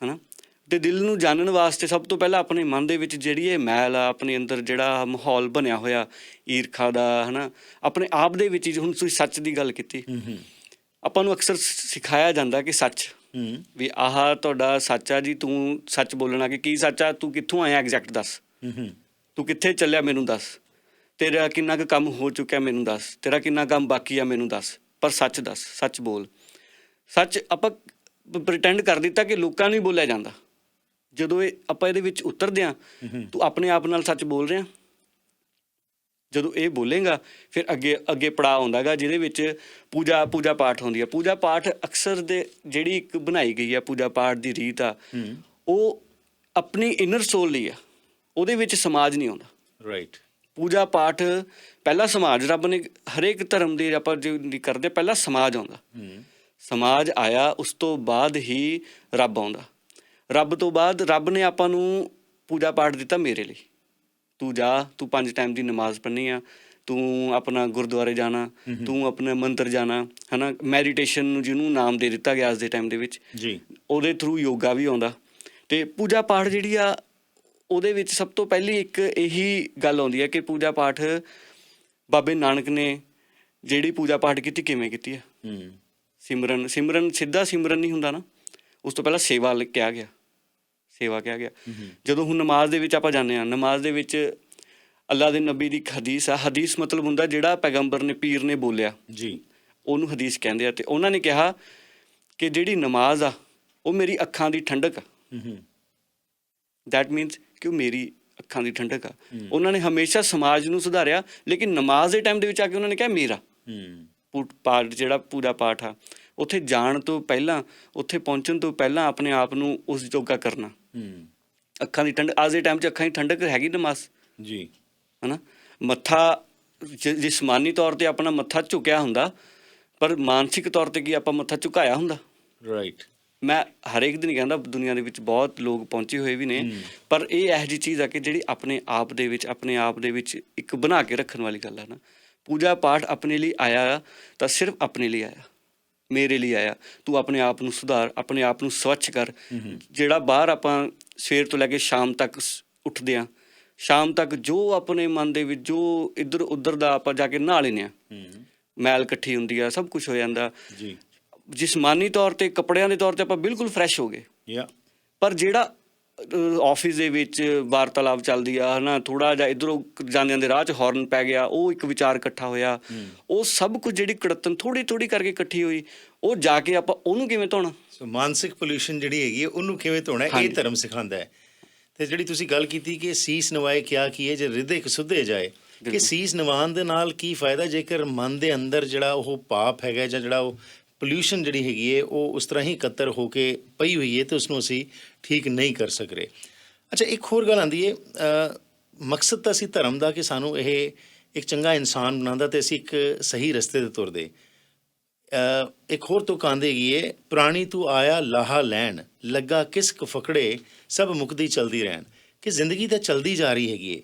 ਹੈ ਨਾ। ਅਤੇ ਦਿਲ ਨੂੰ ਜਾਣਨ ਵਾਸਤੇ ਸਭ ਤੋਂ ਪਹਿਲਾਂ ਆਪਣੇ ਮਨ ਦੇ ਵਿੱਚ ਜਿਹੜੀ ਇਹ ਮੈਲ ਆ, ਆਪਣੇ ਅੰਦਰ ਜਿਹੜਾ ਮਾਹੌਲ ਬਣਿਆ ਹੋਇਆ ਈਰਖਾ ਦਾ, ਹੈ ਨਾ, ਆਪਣੇ ਆਪ ਦੇ ਵਿੱਚ ਹੀ। ਹੁਣ ਤੁਸੀਂ ਸੱਚ ਦੀ ਗੱਲ ਕੀਤੀ, ਆਪਾਂ ਨੂੰ ਅਕਸਰ ਸਿਖਾਇਆ ਜਾਂਦਾ ਕਿ ਸੱਚ ਵੀ ਆਹ ਤੁਹਾਡਾ ਸੱਚ ਆ ਜੀ, ਤੂੰ ਸੱਚ ਬੋਲਣਾ। ਕਿ ਕੀ ਸੱਚ ਆ? ਤੂੰ ਕਿੱਥੋਂ ਆਇਆ ਐਗਜ਼ੈਕਟ ਦੱਸ, ਤੂੰ ਕਿੱਥੇ ਚੱਲਿਆ ਮੈਨੂੰ ਦੱਸ, ਤੇਰਾ ਕਿੰਨਾ ਕੁ ਕੰਮ ਹੋ ਚੁੱਕਿਆ ਮੈਨੂੰ ਦੱਸ, ਤੇਰਾ ਕਿੰਨਾ ਕੰਮ ਬਾਕੀ ਆ ਮੈਨੂੰ ਦੱਸ, ਪਰ ਸੱਚ ਦੱਸ, ਸੱਚ ਬੋਲ। ਸੱਚ ਆਪਾਂ ਪ੍ਰੀਟੈਂਡ ਕਰ ਦਿੱਤਾ ਕਿ ਲੋਕਾਂ ਨੂੰ ਹੀ ਬੋਲਿਆ ਜਾਂਦਾ। ਜਦੋਂ ਆਪਾਂ ਇਹਦੇ ਵਿੱਚ ਉਤਰਦੇ ਹਾਂ, ਤੂੰ ਆਪਣੇ ਆਪ ਨਾਲ ਸੱਚ ਬੋਲ ਰਿਹਾ। ਜਦੋਂ ਇਹ ਬੋਲੇਗਾ ਫਿਰ ਅੱਗੇ ਪੜਾਅ ਆਉਂਦਾ ਗਾ ਜਿਹਦੇ ਵਿੱਚ ਪੂਜਾ ਪਾਠ ਹੁੰਦੀ ਆ। ਪੂਜਾ ਪਾਠ ਅਕਸਰ ਦੇ ਜਿਹੜੀ ਇੱਕ ਬਣਾਈ ਗਈ ਆ ਪੂਜਾ ਪਾਠ ਦੀ ਰੀਤ ਆ, ਉਹ ਆਪਣੀ ਇਨਰ ਸੋਲ ਲਈ ਆ, ਉਹਦੇ ਵਿੱਚ ਸਮਾਜ ਨਹੀਂ ਆਉਂਦਾ। ਰਾਈਟ। ਪੂਜਾ ਪਾਠ ਪਹਿਲਾਂ ਸਮਾਜ, ਰੱਬ ਨੇ ਹਰੇਕ ਧਰਮ ਦੇ ਆਪਾਂ ਜੇ ਕਰਦੇ ਪਹਿਲਾਂ ਸਮਾਜ ਆਉਂਦਾ, ਸਮਾਜ ਆਇਆ, ਉਸ ਤੋਂ ਬਾਅਦ ਹੀ ਰੱਬ ਆਉਂਦਾ। ਰੱਬ ਤੋਂ ਬਾਅਦ ਰੱਬ ਨੇ ਆਪਾਂ ਨੂੰ ਪੂਜਾ ਪਾਠ ਦਿੱਤਾ ਮੇਰੇ ਲਈ। ਤੂੰ ਜਾ, ਤੂੰ 5 ਟਾਈਮ ਦੀ ਨਮਾਜ਼ ਪੜ੍ਹਨੀ ਆ, ਤੂੰ ਆਪਣਾ ਗੁਰਦੁਆਰੇ ਜਾਣਾ, ਤੂੰ ਆਪਣਾ ਮੰਤਰ ਜਾਣਾ, ਹੈ ਨਾ। ਮੈਡੀਟੇਸ਼ਨ ਨੂੰ ਜਿਹਨੂੰ ਨਾਮ ਦੇ ਦਿੱਤਾ ਗਿਆ ਅੱਜ ਦੇ ਟਾਈਮ ਦੇ ਵਿੱਚ, ਉਹਦੇ ਥਰੂ ਯੋਗਾ ਵੀ ਆਉਂਦਾ। ਅਤੇ ਪੂਜਾ ਪਾਠ ਜਿਹੜੀ ਆ ਉਹਦੇ ਵਿੱਚ ਸਭ ਤੋਂ ਪਹਿਲੀ ਇੱਕ ਇਹੀ ਗੱਲ ਆਉਂਦੀ ਹੈ ਕਿ ਪੂਜਾ ਪਾਠ ਬਾਬੇ ਨਾਨਕ ਨੇ ਜਿਹੜੀ ਪੂਜਾ ਪਾਠ ਕੀਤੀ ਕਿਵੇਂ ਕੀਤੀ ਹੈ। ਸਿਮਰਨ ਸਿੱਧਾ ਸਿਮਰਨ ਨਹੀਂ ਹੁੰਦਾ ਨਾ, ਉਸ ਤੋਂ ਪਹਿਲਾਂ ਸੇਵਾ ਕਿਹਾ ਗਿਆ, ਸੇਵਾ ਕਿਹਾ ਗਿਆ। ਜਦੋਂ ਹੁਣ ਨਮਾਜ਼ ਦੇ ਵਿੱਚ ਆਪਾਂ ਜਾਂਦੇ ਹਾਂ, ਨਮਾਜ਼ ਦੇ ਵਿੱਚ ਅੱਲਾ ਦੇ ਨਬੀ ਦੀ ਇੱਕ ਹਦੀਸ ਆ, ਹਦੀਸ ਮਤਲਬ ਹੁੰਦਾ ਜਿਹੜਾ ਪੈਗੰਬਰ ਨੇ, ਪੀਰ ਨੇ ਬੋਲਿਆ ਜੀ, ਉਹਨੂੰ ਹਦੀਸ ਕਹਿੰਦੇ ਆ। ਤੇ ਉਹਨਾਂ ਨੇ ਕਿਹਾ ਕਿ ਜਿਹੜੀ ਨਮਾਜ਼ ਆ ਉਹ ਮੇਰੀ ਅੱਖਾਂ ਦੀ ਠੰਡਕ ਆ। ਦੈਟ ਮੀਨਸ ਕਿ ਉਹ ਮੇਰੀ ਅੱਖਾਂ ਦੀ ਠੰਡਕ ਆ। ਉਹਨਾਂ ਨੇ ਹਮੇਸ਼ਾ ਸਮਾਜ ਨੂੰ ਸੁਧਾਰਿਆ, ਲੇਕਿਨ ਨਮਾਜ਼ ਦੇ ਟਾਈਮ ਦੇ ਵਿੱਚ ਆ ਕੇ ਉਹਨਾਂ ਨੇ ਕਿਹਾ ਮੇਰਾ ਪਾਠ, ਜਿਹੜਾ ਪੂਜਾ ਪਾਠ ਆ, ਉੱਥੇ ਜਾਣ ਤੋਂ ਪਹਿਲਾਂ, ਉੱਥੇ ਪਹੁੰਚਣ ਤੋਂ ਪਹਿਲਾਂ ਆਪਣੇ ਆਪ ਨੂੰ ਉਸ ਜੋਗਾ ਕਰਨਾ। ਅੱਖਾਂ ਦੀ ਠੰਡਕ, ਅੱਜ ਦੇ ਟਾਈਮ 'ਚ ਅੱਖਾਂ ਦੀ ਠੰਡਕ ਹੈਗੀ ਨਮਾਜ਼ ਜੀ, ਹੈ ਨਾ। ਮੱਥਾ ਜਿਸਮਾਨੀ ਤੌਰ 'ਤੇ ਆਪਣਾ ਮੱਥਾ ਝੁਕਿਆ ਹੁੰਦਾ, ਪਰ ਮਾਨਸਿਕ ਤੌਰ 'ਤੇ ਕੀ ਆਪਾਂ ਮੱਥਾ ਝੁਕਾਇਆ ਹੁੰਦਾ। ਰਾਈਟ। ਮੈਂ ਹਰੇਕ ਦਿਨ ਕਹਿੰਦਾ, ਦੁਨੀਆ ਦੇ ਵਿੱਚ ਬਹੁਤ ਲੋਕ ਪਹੁੰਚੇ ਹੋਏ ਵੀ ਨੇ, ਪਰ ਇਹ ਇਹੋ ਜਿਹੀ ਚੀਜ਼ ਆ ਕਿ ਜਿਹੜੀ ਆਪਣੇ ਆਪ ਦੇ ਵਿੱਚ ਇੱਕ ਬਣਾ ਕੇ ਰੱਖਣ ਵਾਲੀ ਗੱਲ ਆ ਨਾ। ਪੂਜਾ ਪਾਠ ਆਪਣੇ ਲਈ ਆਇਆ ਤਾਂ ਸਿਰਫ ਆਪਣੇ ਲਈ ਆਇਆ, ਮੇਰੇ ਲਈ ਆਇਆ। ਤੂੰ ਆਪਣੇ ਆਪ ਨੂੰ ਸੁਧਾਰ, ਆਪਣੇ ਆਪ ਨੂੰ ਸਵੱਛ ਕਰ। ਜਿਹੜਾ ਬਾਹਰ ਆਪਾਂ ਸਵੇਰ ਤੋਂ ਲੈ ਕੇ ਸ਼ਾਮ ਤੱਕ ਉੱਠਦੇ ਹਾਂ, ਸ਼ਾਮ ਤੱਕ ਜੋ ਆਪਣੇ ਮਨ ਦੇ ਵਿੱਚ ਜੋ ਇੱਧਰ ਉੱਧਰ ਦਾ ਆਪਾਂ ਜਾ ਕੇ ਨਹਾ ਲੈਂਦੇ ਹਾਂ, ਮੈਲ ਇਕੱਠੀ ਹੁੰਦੀ ਆ, ਸਭ ਕੁਛ ਹੋ ਜਾਂਦਾ ਜੀ। ਜਿਸਮਾਨੀ ਤੌਰ 'ਤੇ, ਕੱਪੜਿਆਂ ਦੇ ਤੌਰ 'ਤੇ ਆਪਾਂ ਬਿਲਕੁਲ ਫਰੈਸ਼ ਹੋ ਗਏ। ਪਰ ਜਿਹੜਾ ਆਫਿਸ ਦੇ ਵਿੱਚ ਵਾਰਤਾਲਾਪ ਚੱਲਦੀ ਆ, ਹੈ ਨਾ, ਥੋੜ੍ਹਾ ਜਿਹਾ ਇੱਧਰੋਂ ਜਾਂਦਿਆਂ ਦੇ ਰਾਹ 'ਚ ਹੌਰਨ ਪੈ ਗਿਆ, ਉਹ ਇੱਕ ਵਿਚਾਰ ਇਕੱਠਾ ਹੋਇਆ, ਉਹ ਸਭ ਕੁਝ ਜਿਹੜੀ ਕੜੱਤਨ ਥੋੜ੍ਹੀ ਕਰਕੇ ਇਕੱਠੀ ਹੋਈ, ਉਹ ਜਾ ਕੇ ਆਪਾਂ ਉਹਨੂੰ ਕਿਵੇਂ ਧੋਣਾ। ਸੋ ਮਾਨਸਿਕ ਪੋਲਿਊਸ਼ਨ ਜਿਹੜੀ ਹੈਗੀ ਹੈ ਉਹਨੂੰ ਕਿਵੇਂ ਧੋਣਾ, ਇਹ ਧਰਮ ਸਿਖਾਉਂਦਾ ਹੈ। ਤੇ ਜਿਹੜੀ ਤੁਸੀਂ ਗੱਲ ਕੀਤੀ ਕਿ ਸੀਸ ਨਵਾਏ ਕਿਆ ਕੀਏ ਜੇ ਹਿਰਦੇ ਸੁੱਧੇ ਜਾਏ, ਕਿ ਸੀਸ ਨਿਵਾਉਣ ਦੇ ਨਾਲ ਕੀ ਫਾਇਦਾ ਜੇਕਰ ਮਨ ਦੇ ਅੰਦਰ ਜਿਹੜਾ ਉਹ ਪਾਪ ਹੈਗਾ ਜਾਂ ਜਿਹੜਾ ਉਹ ਪੋਲਿਊਸ਼ਨ ਜਿਹੜੀ ਹੈਗੀ ਹੈ ਉਹ ਉਸ ਤਰ੍ਹਾਂ ਹੀ ਇਕੱਤਰ ਹੋ ਕੇ ਪਈ ਹੋਈ ਹੈ ਤੇ ਉਸਨੂੰ ਅਸੀਂ ਠੀਕ ਨਹੀਂ ਕਰ ਸਕ ਰਹੇ। ਅੱਛਾ, ਇੱਕ ਹੋਰ ਗੱਲ ਆਉਂਦੀ ਹੈ, ਮਕਸਦ ਤਾਂ ਸੀ ਧਰਮ ਦਾ ਕਿ ਸਾਨੂੰ ਇਹ ਇੱਕ ਚੰਗਾ ਇਨਸਾਨ ਬਣਾਉਂਦਾ ਤੇ ਅਸੀਂ ਇੱਕ ਸਹੀ ਰਸਤੇ 'ਤੇ ਤੁਰਦੇ। ਇੱਕ ਹੋਰ ਤੁਕ ਆਉਂਦੀ ਹੈਗੀ ਹੈ, ਪ੍ਰਾਣੀ ਤੂੰ ਆਇਆ ਲਾਹਾ ਲੈਣ, ਲੱਗਾ ਕਿਸ ਫਕੜੇ ਸਭ ਮੁੱਕਦੀ ਚਲਦੀ ਰਹਿਣ। ਕਿ ਜ਼ਿੰਦਗੀ ਤਾਂ ਚਲਦੀ ਜਾ ਰਹੀ ਹੈਗੀ ਹੈ।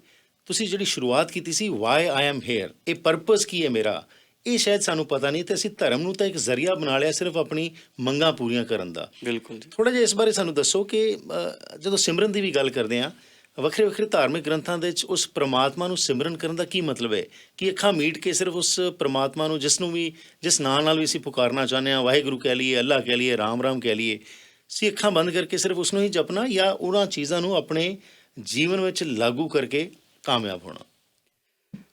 ਤੁਸੀਂ ਜਿਹੜੀ ਸ਼ੁਰੂਆਤ ਕੀਤੀ ਸੀ, ਵਾਈ ਆਈ ਐਮ ਹੇਅਰ, ਇਹ ਪਰਪਸ ਕੀ ਹੈ ਮੇਰਾ, ਇਹ ਸ਼ਾਇਦ ਸਾਨੂੰ ਪਤਾ ਨਹੀਂ, ਤੇ ਅਸੀਂ ਧਰਮ ਨੂੰ ਤਾਂ ਇੱਕ ਜ਼ਰੀਆ ਬਣਾ ਲਿਆ ਸਿਰਫ ਆਪਣੀ ਮੰਗਾਂ ਪੂਰੀਆਂ ਕਰਨ ਦਾ। ਬਿਲਕੁਲ ਜੀ। ਥੋੜ੍ਹਾ ਜਿਹਾ ਇਸ ਬਾਰੇ ਸਾਨੂੰ ਦੱਸੋ ਕਿ ਜਦੋਂ ਸਿਮਰਨ ਦੀ ਵੀ ਗੱਲ ਕਰਦੇ ਹਾਂ, ਵੱਖਰੇ ਵੱਖਰੇ ਧਾਰਮਿਕ ਗ੍ਰੰਥਾਂ ਦੇ ਵਿੱਚ ਉਸ ਪ੍ਰਮਾਤਮਾ ਨੂੰ ਸਿਮਰਨ ਕਰਨ ਦਾ ਕੀ ਮਤਲਬ ਹੈ? ਕਿ ਅੱਖਾਂ ਮੀਟ ਕੇ ਸਿਰਫ ਉਸ ਪ੍ਰਮਾਤਮਾ ਨੂੰ ਜਿਸ ਨਾਂ ਨਾਲ ਵੀ ਅਸੀਂ ਪੁਕਾਰਨਾ ਚਾਹੁੰਦੇ ਹਾਂ, ਵਾਹਿਗੁਰੂ ਕਹਿ ਲਈਏ, ਅੱਲਾ ਕਹਿ ਲਈਏ, ਰਾਮ ਰਾਮ ਕਹਿ ਲਈਏ, ਅਸੀਂ ਅੱਖਾਂ ਬੰਦ ਕਰਕੇ ਸਿਰਫ ਉਸ ਨੂੰ ਹੀ ਜਪਣਾ, ਜਾਂ ਉਹਨਾਂ ਚੀਜ਼ਾਂ ਨੂੰ ਆਪਣੇ ਜੀਵਨ ਵਿੱਚ ਲਾਗੂ ਕਰਕੇ ਕਾਮਯਾਬ ਹੋਣਾ?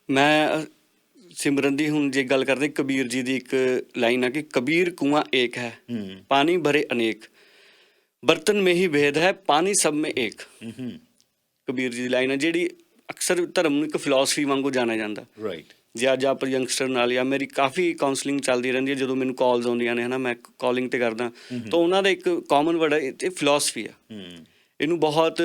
ਮੈਂ ਸਿਮਰਨ ਦੀ ਹੁਣ ਜੇ ਗੱਲ ਕਰਦੇ, ਕਬੀਰ ਜੀ ਦੀ ਇੱਕ ਲਾਈਨ ਆ ਕਿ ਕਬੀਰ ਕੁआं ਏਕ ਹੈ, ਪਾਣੀ ਭਰੇ ਅਨੇਕ, ਬਰਤਨ ਮੇਂ ਹੀ ਭੇਦ ਹੈ, ਪਾਣੀ ਸਭ ਮੇਂ ਏਕ। ਕਬੀਰ ਜੀ ਦੀ ਲਾਈਨ ਹੈ, ਜਿਹੜੀ ਅਕਸਰ ਧਰਮ ਨੂੰ ਇੱਕ ਫਿਲਾਸਫੀ ਵਾਂਗੂ ਜਾਣਿਆ ਜਾਂਦਾ। ਰਾਈਟ। ਜੇ ਅੱਜ ਆਪ ਯੰਗਸਟਰ ਨਾਲ, ਜਾਂ ਮੇਰੀ ਕਾਫੀ ਕਾਉਂਸਲਿੰਗ ਚੱਲਦੀ ਰਹਿੰਦੀ ਹੈ, ਜਦੋਂ ਮੈਨੂੰ ਕਾਲਸ ਆਉਂਦੀਆਂ ਨੇ, ਹੈ ਨਾ, ਮੈਂ ਕਾਲਿੰਗ 'ਤੇ ਕਰਦਾ, ਤਾਂ ਉਹਨਾਂ ਦਾ ਇੱਕ ਕਾਮਨ ਵਰਡ ਹੈ, ਇਹ ਫਿਲਾਸਫੀ ਆ। ਇਹਨੂੰ ਬਹੁਤ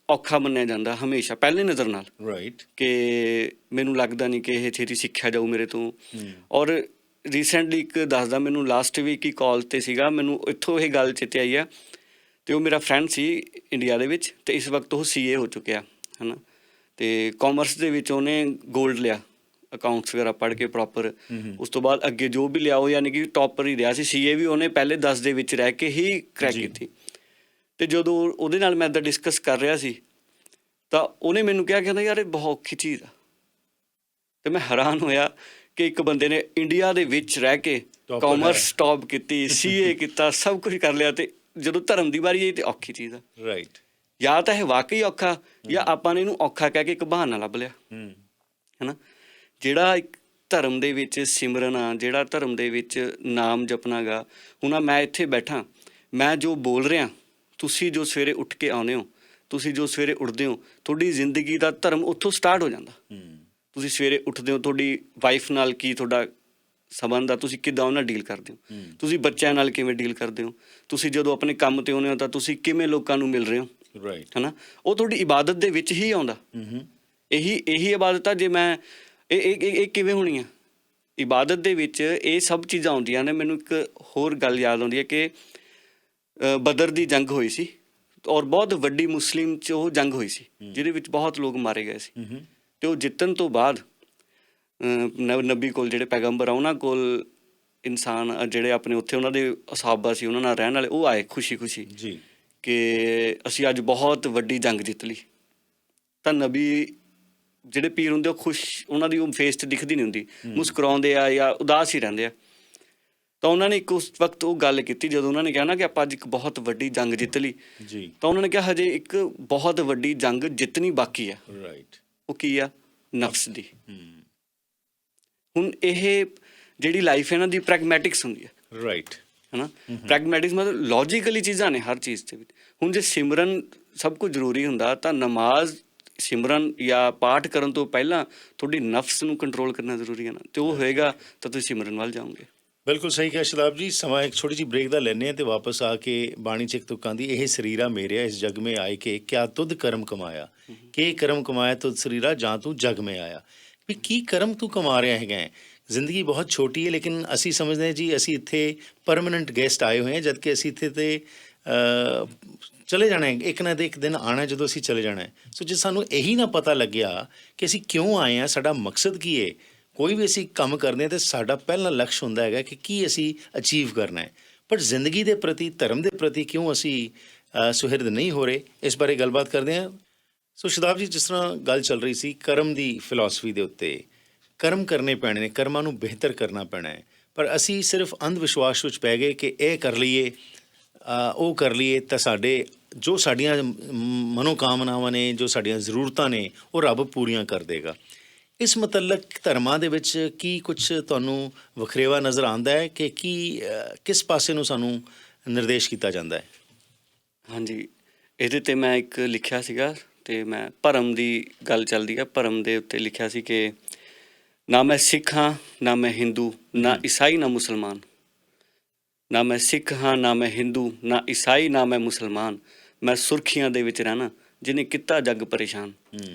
ਔਖਾ ਮੰਨਿਆ ਜਾਂਦਾ ਹਮੇਸ਼ਾ, ਪਹਿਲੀ ਨਜ਼ਰ ਨਾਲ। ਰਾਈਟ। ਕਿ ਮੈਨੂੰ ਲੱਗਦਾ ਨਹੀਂ ਕਿ ਇਹ ਛੇਤੀ ਸਿੱਖਿਆ ਜਾਊ ਮੇਰੇ ਤੋਂ। ਔਰ ਰੀਸੈਂਟਲੀ ਇੱਕ ਦੱਸਦਾ, ਮੈਨੂੰ ਲਾਸਟ ਵੀਕ ਹੀ ਕਾਲ 'ਤੇ ਸੀਗਾ, ਮੈਨੂੰ ਇੱਥੋਂ ਇਹ ਗੱਲ ਚੇਤੇ ਆਈ ਆ। ਅਤੇ ਉਹ ਮੇਰਾ ਫਰੈਂਡ ਸੀ ਇੰਡੀਆ ਦੇ ਵਿੱਚ, ਅਤੇ ਇਸ ਵਕਤ ਉਹ CA ਹੋ ਚੁੱਕਿਆ, ਹੈ ਨਾ, ਅਤੇ ਕਾਮਰਸ ਦੇ ਵਿੱਚ ਉਹਨੇ ਗੋਲਡ ਲਿਆ, ਅਕਾਊਂਟਸ ਵਗੈਰਾ ਪੜ੍ਹ ਕੇ ਪ੍ਰੋਪਰ। ਉਸ ਤੋਂ ਬਾਅਦ ਅੱਗੇ ਜੋ ਵੀ ਲਿਆ, ਉਹ ਯਾਨੀ ਕਿ ਟੋਪਰ ਹੀ ਰਿਹਾ ਸੀ। CA ਵੀ ਉਹਨੇ ਪਹਿਲੇ 10 ਦੇ ਵਿੱਚ ਰਹਿ ਕੇ ਹੀ ਕਰੈਕ ਕੀਤੀ। ਅਤੇ ਜਦੋਂ ਉਹਦੇ ਨਾਲ ਮੈਂ ਇੱਦਾਂ ਡਿਸਕਸ ਕਰ ਰਿਹਾ ਸੀ, ਤਾਂ ਉਹਨੇ ਮੈਨੂੰ ਕਿਹਾ, ਕਹਿੰਦਾ ਯਾਰ ਇਹ ਬਹੁਤ ਔਖੀ ਚੀਜ਼ ਆ। ਅਤੇ ਮੈਂ ਹੈਰਾਨ ਹੋਇਆ ਕਿ ਇੱਕ ਬੰਦੇ ਨੇ ਇੰਡੀਆ ਦੇ ਵਿੱਚ ਰਹਿ ਕੇ ਕਾਮਰਸ ਟੌਪ ਕੀਤੀ, CA ਕੀਤਾ, ਸਭ ਕੁਝ ਕਰ ਲਿਆ, ਅਤੇ ਜਦੋਂ ਧਰਮ ਦੀ ਵਾਰੀ ਆਈ ਤਾਂ ਔਖੀ ਚੀਜ਼ ਆ। ਰਾਈਟ। ਜਾਂ ਤਾਂ ਇਹ ਵਾਕਈ ਔਖਾ, ਜਾਂ ਆਪਾਂ ਨੇ ਇਹਨੂੰ ਔਖਾ ਕਹਿ ਕੇ ਇੱਕ ਬਹਾਨਾ ਲੱਭ ਲਿਆ, ਹੈ ਨਾ। ਜਿਹੜਾ ਇੱਕ ਧਰਮ ਦੇ ਵਿੱਚ ਸਿਮਰਨ ਆ, ਜਿਹੜਾ ਧਰਮ ਦੇ ਵਿੱਚ ਨਾਮ ਜਪਣਾ ਗਾ, ਹੁਣ ਮੈਂ ਇੱਥੇ ਬੈਠਾ, ਮੈਂ ਜੋ ਬੋਲ ਰਿਹਾ, ਤੁਸੀਂ ਜੋ ਸਵੇਰੇ ਉੱਠ ਕੇ ਆਉਂਦੇ ਹੋ, ਤੁਸੀਂ ਜੋ ਸਵੇਰੇ ਉੱਠਦੇ ਹੋ, ਤੁਹਾਡੀ ਜ਼ਿੰਦਗੀ ਦਾ ਧਰਮ ਉੱਥੋਂ ਸਟਾਰਟ ਹੋ ਜਾਂਦਾ। ਤੁਸੀਂ ਸਵੇਰੇ ਉੱਠਦੇ ਹੋ, ਤੁਹਾਡੀ ਵਾਈਫ ਨਾਲ ਕੀ ਤੁਹਾਡਾ ਸੰਬੰਧ ਆ, ਤੁਸੀਂ ਕਿੱਦਾਂ ਉਹਨਾਂ ਨਾਲ ਡੀਲ ਕਰਦੇ ਹੋ, ਤੁਸੀਂ ਬੱਚਿਆਂ ਨਾਲ ਕਿਵੇਂ ਡੀਲ ਕਰਦੇ ਹੋ, ਤੁਸੀਂ ਜਦੋਂ ਆਪਣੇ ਕੰਮ 'ਤੇ ਆਉਂਦੇ ਹੋ ਤਾਂ ਤੁਸੀਂ ਕਿਵੇਂ ਲੋਕਾਂ ਨੂੰ ਮਿਲ ਰਹੇ ਹੋ, ਰਾਈਟ, ਹੈ ਨਾ। ਉਹ ਤੁਹਾਡੀ ਇਬਾਦਤ ਦੇ ਵਿੱਚ ਹੀ ਆਉਂਦਾ। ਇਹੀ ਇਬਾਦਤ ਆ। ਜੇ ਮੈਂ ਇਹ ਕਿਵੇਂ ਹੋਣੀ ਆ ਇਬਾਦਤ ਦੇ ਵਿੱਚ, ਇਹ ਸਭ ਚੀਜ਼ਾਂ ਆਉਂਦੀਆਂ ਨੇ। ਮੈਨੂੰ ਇੱਕ ਹੋਰ ਗੱਲ ਯਾਦ ਆਉਂਦੀ ਹੈ ਕਿ ਬਦਰ ਦੀ ਜੰਗ ਹੋਈ ਸੀ, ਔਰ ਬਹੁਤ ਵੱਡੀ ਮੁਸਲਿਮ 'ਚ ਉਹ ਜੰਗ ਹੋਈ ਸੀ, ਜਿਹਦੇ ਵਿੱਚ ਬਹੁਤ ਲੋਕ ਮਾਰੇ ਗਏ ਸੀ। ਅਤੇ ਉਹ ਜਿੱਤਣ ਤੋਂ ਬਾਅਦ ਨਬੀ ਕੋਲ, ਜਿਹੜੇ ਪੈਗੰਬਰ ਆ, ਉਹਨਾਂ ਕੋਲ ਇਨਸਾਨ ਜਿਹੜੇ ਆਪਣੇ ਉੱਥੇ ਉਹਨਾਂ ਦੇ ਅਸਾਬਾ ਸੀ, ਉਹਨਾਂ ਨਾਲ ਰਹਿਣ ਵਾਲੇ, ਉਹ ਆਏ ਖੁਸ਼ੀ ਜੀ ਕਿ ਅਸੀਂ ਅੱਜ ਬਹੁਤ ਵੱਡੀ ਜੰਗ ਜਿੱਤ ਲਈ। ਤਾਂ ਨਬੀ ਜਿਹੜੇ ਪੀਰ ਹੁੰਦੇ ਉਹ ਖੁਸ਼, ਉਹਨਾਂ ਦੀ ਉਹ ਫੇਸ 'ਤੇ ਦਿਖਦੀ ਨਹੀਂ ਹੁੰਦੀ, ਮੁਸਕਰਾਉਂਦੇ ਆ ਜਾਂ ਉਦਾਸ ਹੀ ਰਹਿੰਦੇ ਆ। ਤਾਂ ਉਹਨਾਂ ਨੇ ਇੱਕ ਉਸ ਵਕਤ ਉਹ ਗੱਲ ਕੀਤੀ ਜਦੋਂ ਉਹਨਾਂ ਨੇ ਕਿਹਾ ਨਾ ਕਿ ਆਪਾਂ ਅੱਜ ਇੱਕ ਬਹੁਤ ਵੱਡੀ ਜੰਗ ਜਿੱਤ ਲਈ ਜੀ। ਤਾਂ ਉਹਨਾਂ ਨੇ ਕਿਹਾ ਹਜੇ ਇੱਕ ਬਹੁਤ ਵੱਡੀ ਜੰਗ ਜਿੱਤਣੀ ਬਾਕੀ ਆ। ਰਾਈਟ। ਉਹ ਕੀ ਆ? ਨਫਸ ਦੀ। ਹੁਣ ਇਹ ਜਿਹੜੀ ਲਾਈਫ ਹੈ ਇਹਨਾਂ ਦੀ ਪ੍ਰੈਗਮੈਟਿਕਸ ਹੁੰਦੀ ਹੈ। ਰਾਈਟ। ਹੈ ਨਾ, ਪ੍ਰੈਗਮੈਟਿਕਸ ਮਤਲਬ ਲੌਜੀਕਲੀ ਚੀਜ਼ਾਂ ਨੇ ਹਰ ਚੀਜ਼ ਦੇ ਵਿੱਚ। ਹੁਣ ਜੇ ਸਿਮਰਨ ਸਭ ਕੁਝ ਜ਼ਰੂਰੀ ਹੁੰਦਾ ਤਾਂ ਨਮਾਜ਼, ਸਿਮਰਨ ਜਾਂ ਪਾਠ ਕਰਨ ਤੋਂ ਪਹਿਲਾਂ ਤੁਹਾਡੀ ਨਫਸ ਨੂੰ ਕੰਟਰੋਲ ਕਰਨਾ ਜ਼ਰੂਰੀ ਹੈ ਨਾ, ਤੇ ਉਹ ਹੋਏਗਾ ਤਾਂ ਤੁਸੀਂ ਸਿਮਰਨ ਵੱਲ ਜਾਓਗੇ। ਬਿਲਕੁਲ ਸਹੀ ਕਿਹਾ ਸ਼ਦਾਬ ਜੀ। ਸਮਾਂ ਇੱਕ ਛੋਟੀ ਜਿਹੀ ਬ੍ਰੇਕ ਦਾ ਲੈਂਦੇ ਹਾਂ ਤੇ ਵਾਪਸ ਆ ਕੇ ਬਾਣੀ 'ਚ ਇੱਕ ਤੁਕਾਂ ਦੀ, ਇਹ ਸਰੀਰਾ ਮੇਰਿਆ ਇਸ ਜਗ ਮੇਂ ਆਏ ਕੇ ਕਿਆ ਤੁਧ ਕਰਮ ਕਮਾਇਆ, ਕਿ ਕਰਮ ਕਮਾਇਆ ਤੁਧ ਸਰੀਰਾ ਜਾਂ ਤੂੰ ਜਗ ਮੇਂ ਆਇਆ। ਵੀ ਕੀ ਕਰਮ ਤੂੰ ਕਮਾ ਰਿਹਾ ਹੈਗਾ? ਜ਼ਿੰਦਗੀ ਬਹੁਤ ਛੋਟੀ ਹੈ, ਲੇਕਿਨ ਅਸੀਂ ਸਮਝਦੇ ਹਾਂ ਜੀ ਅਸੀਂ ਇੱਥੇ ਪਰਮਾਨੈਂਟ ਗੈਸਟ ਆਏ ਹੋਏ ਹਾਂ, ਜਦ ਕਿ ਅਸੀਂ ਇੱਥੇ ਤੇ ਚਲੇ ਜਾਣਾ ਹੈ, ਇੱਕ ਨਾ ਇੱਕ ਦਿਨ ਆਉਣਾ ਜਦੋਂ ਅਸੀਂ ਚਲੇ ਜਾਣਾ ਹੈ। ਸੋ ਜੇ ਸਾਨੂੰ ਇਹੀ ਨਾ ਪਤਾ ਲੱਗਿਆ ਕਿ ਅਸੀਂ ਕਿਉਂ ਆਏ ਹਾਂ, ਸਾਡਾ ਮਕਸਦ ਕੀ ਹੈ, ਕੋਈ ਵੀ ਅਸੀਂ ਕੰਮ ਕਰਦੇ ਹਾਂ ਤਾਂ ਸਾਡਾ ਪਹਿਲਾ ਲਕਸ਼ ਹੁੰਦਾ ਹੈਗਾ ਕਿ ਕੀ ਅਸੀਂ ਅਚੀਵ ਕਰਨਾ ਹੈ। ਪਰ ਜ਼ਿੰਦਗੀ ਦੇ ਪ੍ਰਤੀ, ਧਰਮ ਦੇ ਪ੍ਰਤੀ ਕਿਉਂ ਅਸੀਂ ਸੁਹਿਰਦ ਨਹੀਂ ਹੋ ਰਹੇ, ਇਸ ਬਾਰੇ ਗੱਲਬਾਤ ਕਰਦੇ ਹਾਂ। ਸੋ ਸ਼ਦਾਬ ਜੀ, ਜਿਸ ਤਰ੍ਹਾਂ ਗੱਲ ਚੱਲ ਰਹੀ ਸੀ ਕਰਮ ਦੀ ਫਿਲਾਸਫੀ ਦੇ ਉੱਤੇ, ਕਰਮ ਕਰਨੇ ਪੈਣੇ ਨੇ, ਕਰਮਾਂ ਨੂੰ ਬਿਹਤਰ ਕਰਨਾ ਪੈਣਾ ਹੈ, ਪਰ ਅਸੀਂ ਸਿਰਫ ਅੰਧ ਵਿਸ਼ਵਾਸ ਵਿੱਚ ਪੈ ਗਏ ਕਿ ਇਹ ਕਰ ਲਈਏ, ਉਹ ਕਰ ਲਈਏ ਤਾਂ ਸਾਡੇ ਜੋ ਸਾਡੀਆਂ ਮਨੋਕਾਮਨਾਵਾਂ ਨੇ, ਜੋ ਸਾਡੀਆਂ ਜ਼ਰੂਰਤਾਂ ਨੇ, ਉਹ ਰੱਬ ਪੂਰੀਆਂ ਕਰ ਦੇਗਾ। ਇਸ ਮੁਤਲਕ ਧਰਮਾਂ ਦੇ ਵਿੱਚ ਕੀ ਕੁਛ ਤੁਹਾਨੂੰ ਵਖਰੇਵਾ ਨਜ਼ਰ ਆਉਂਦਾ ਹੈ ਕਿ ਕਿਸ ਪਾਸੇ ਨੂੰ ਸਾਨੂੰ ਨਿਰਦੇਸ਼ ਕੀਤਾ ਜਾਂਦਾ ਹੈ? ਹਾਂਜੀ, ਇਹਦੇ 'ਤੇ ਮੈਂ ਇੱਕ ਲਿਖਿਆ ਸੀਗਾ, ਅਤੇ ਮੈਂ ਭਰਮ ਦੀ ਗੱਲ ਚੱਲਦੀ ਆ, ਭਰਮ ਦੇ ਉੱਤੇ ਲਿਖਿਆ ਸੀ ਕਿ ਨਾ ਮੈਂ ਸਿੱਖ ਹਾਂ, ਨਾ ਮੈਂ ਹਿੰਦੂ, ਨਾ ਈਸਾਈ, ਨਾ ਮੁਸਲਮਾਨ। ਨਾ ਮੈਂ ਸਿੱਖ ਹਾਂ, ਨਾ ਮੈਂ ਹਿੰਦੂ, ਨਾ ਈਸਾਈ, ਨਾ ਮੈਂ ਮੁਸਲਮਾਨ। ਮੈਂ ਸੁਰਖੀਆਂ ਦੇ ਵਿੱਚ ਰਹਿਣਾ ਜਿਹਨੇ ਕੀਤਾ ਜੱਗ ਪਰੇਸ਼ਾਨ।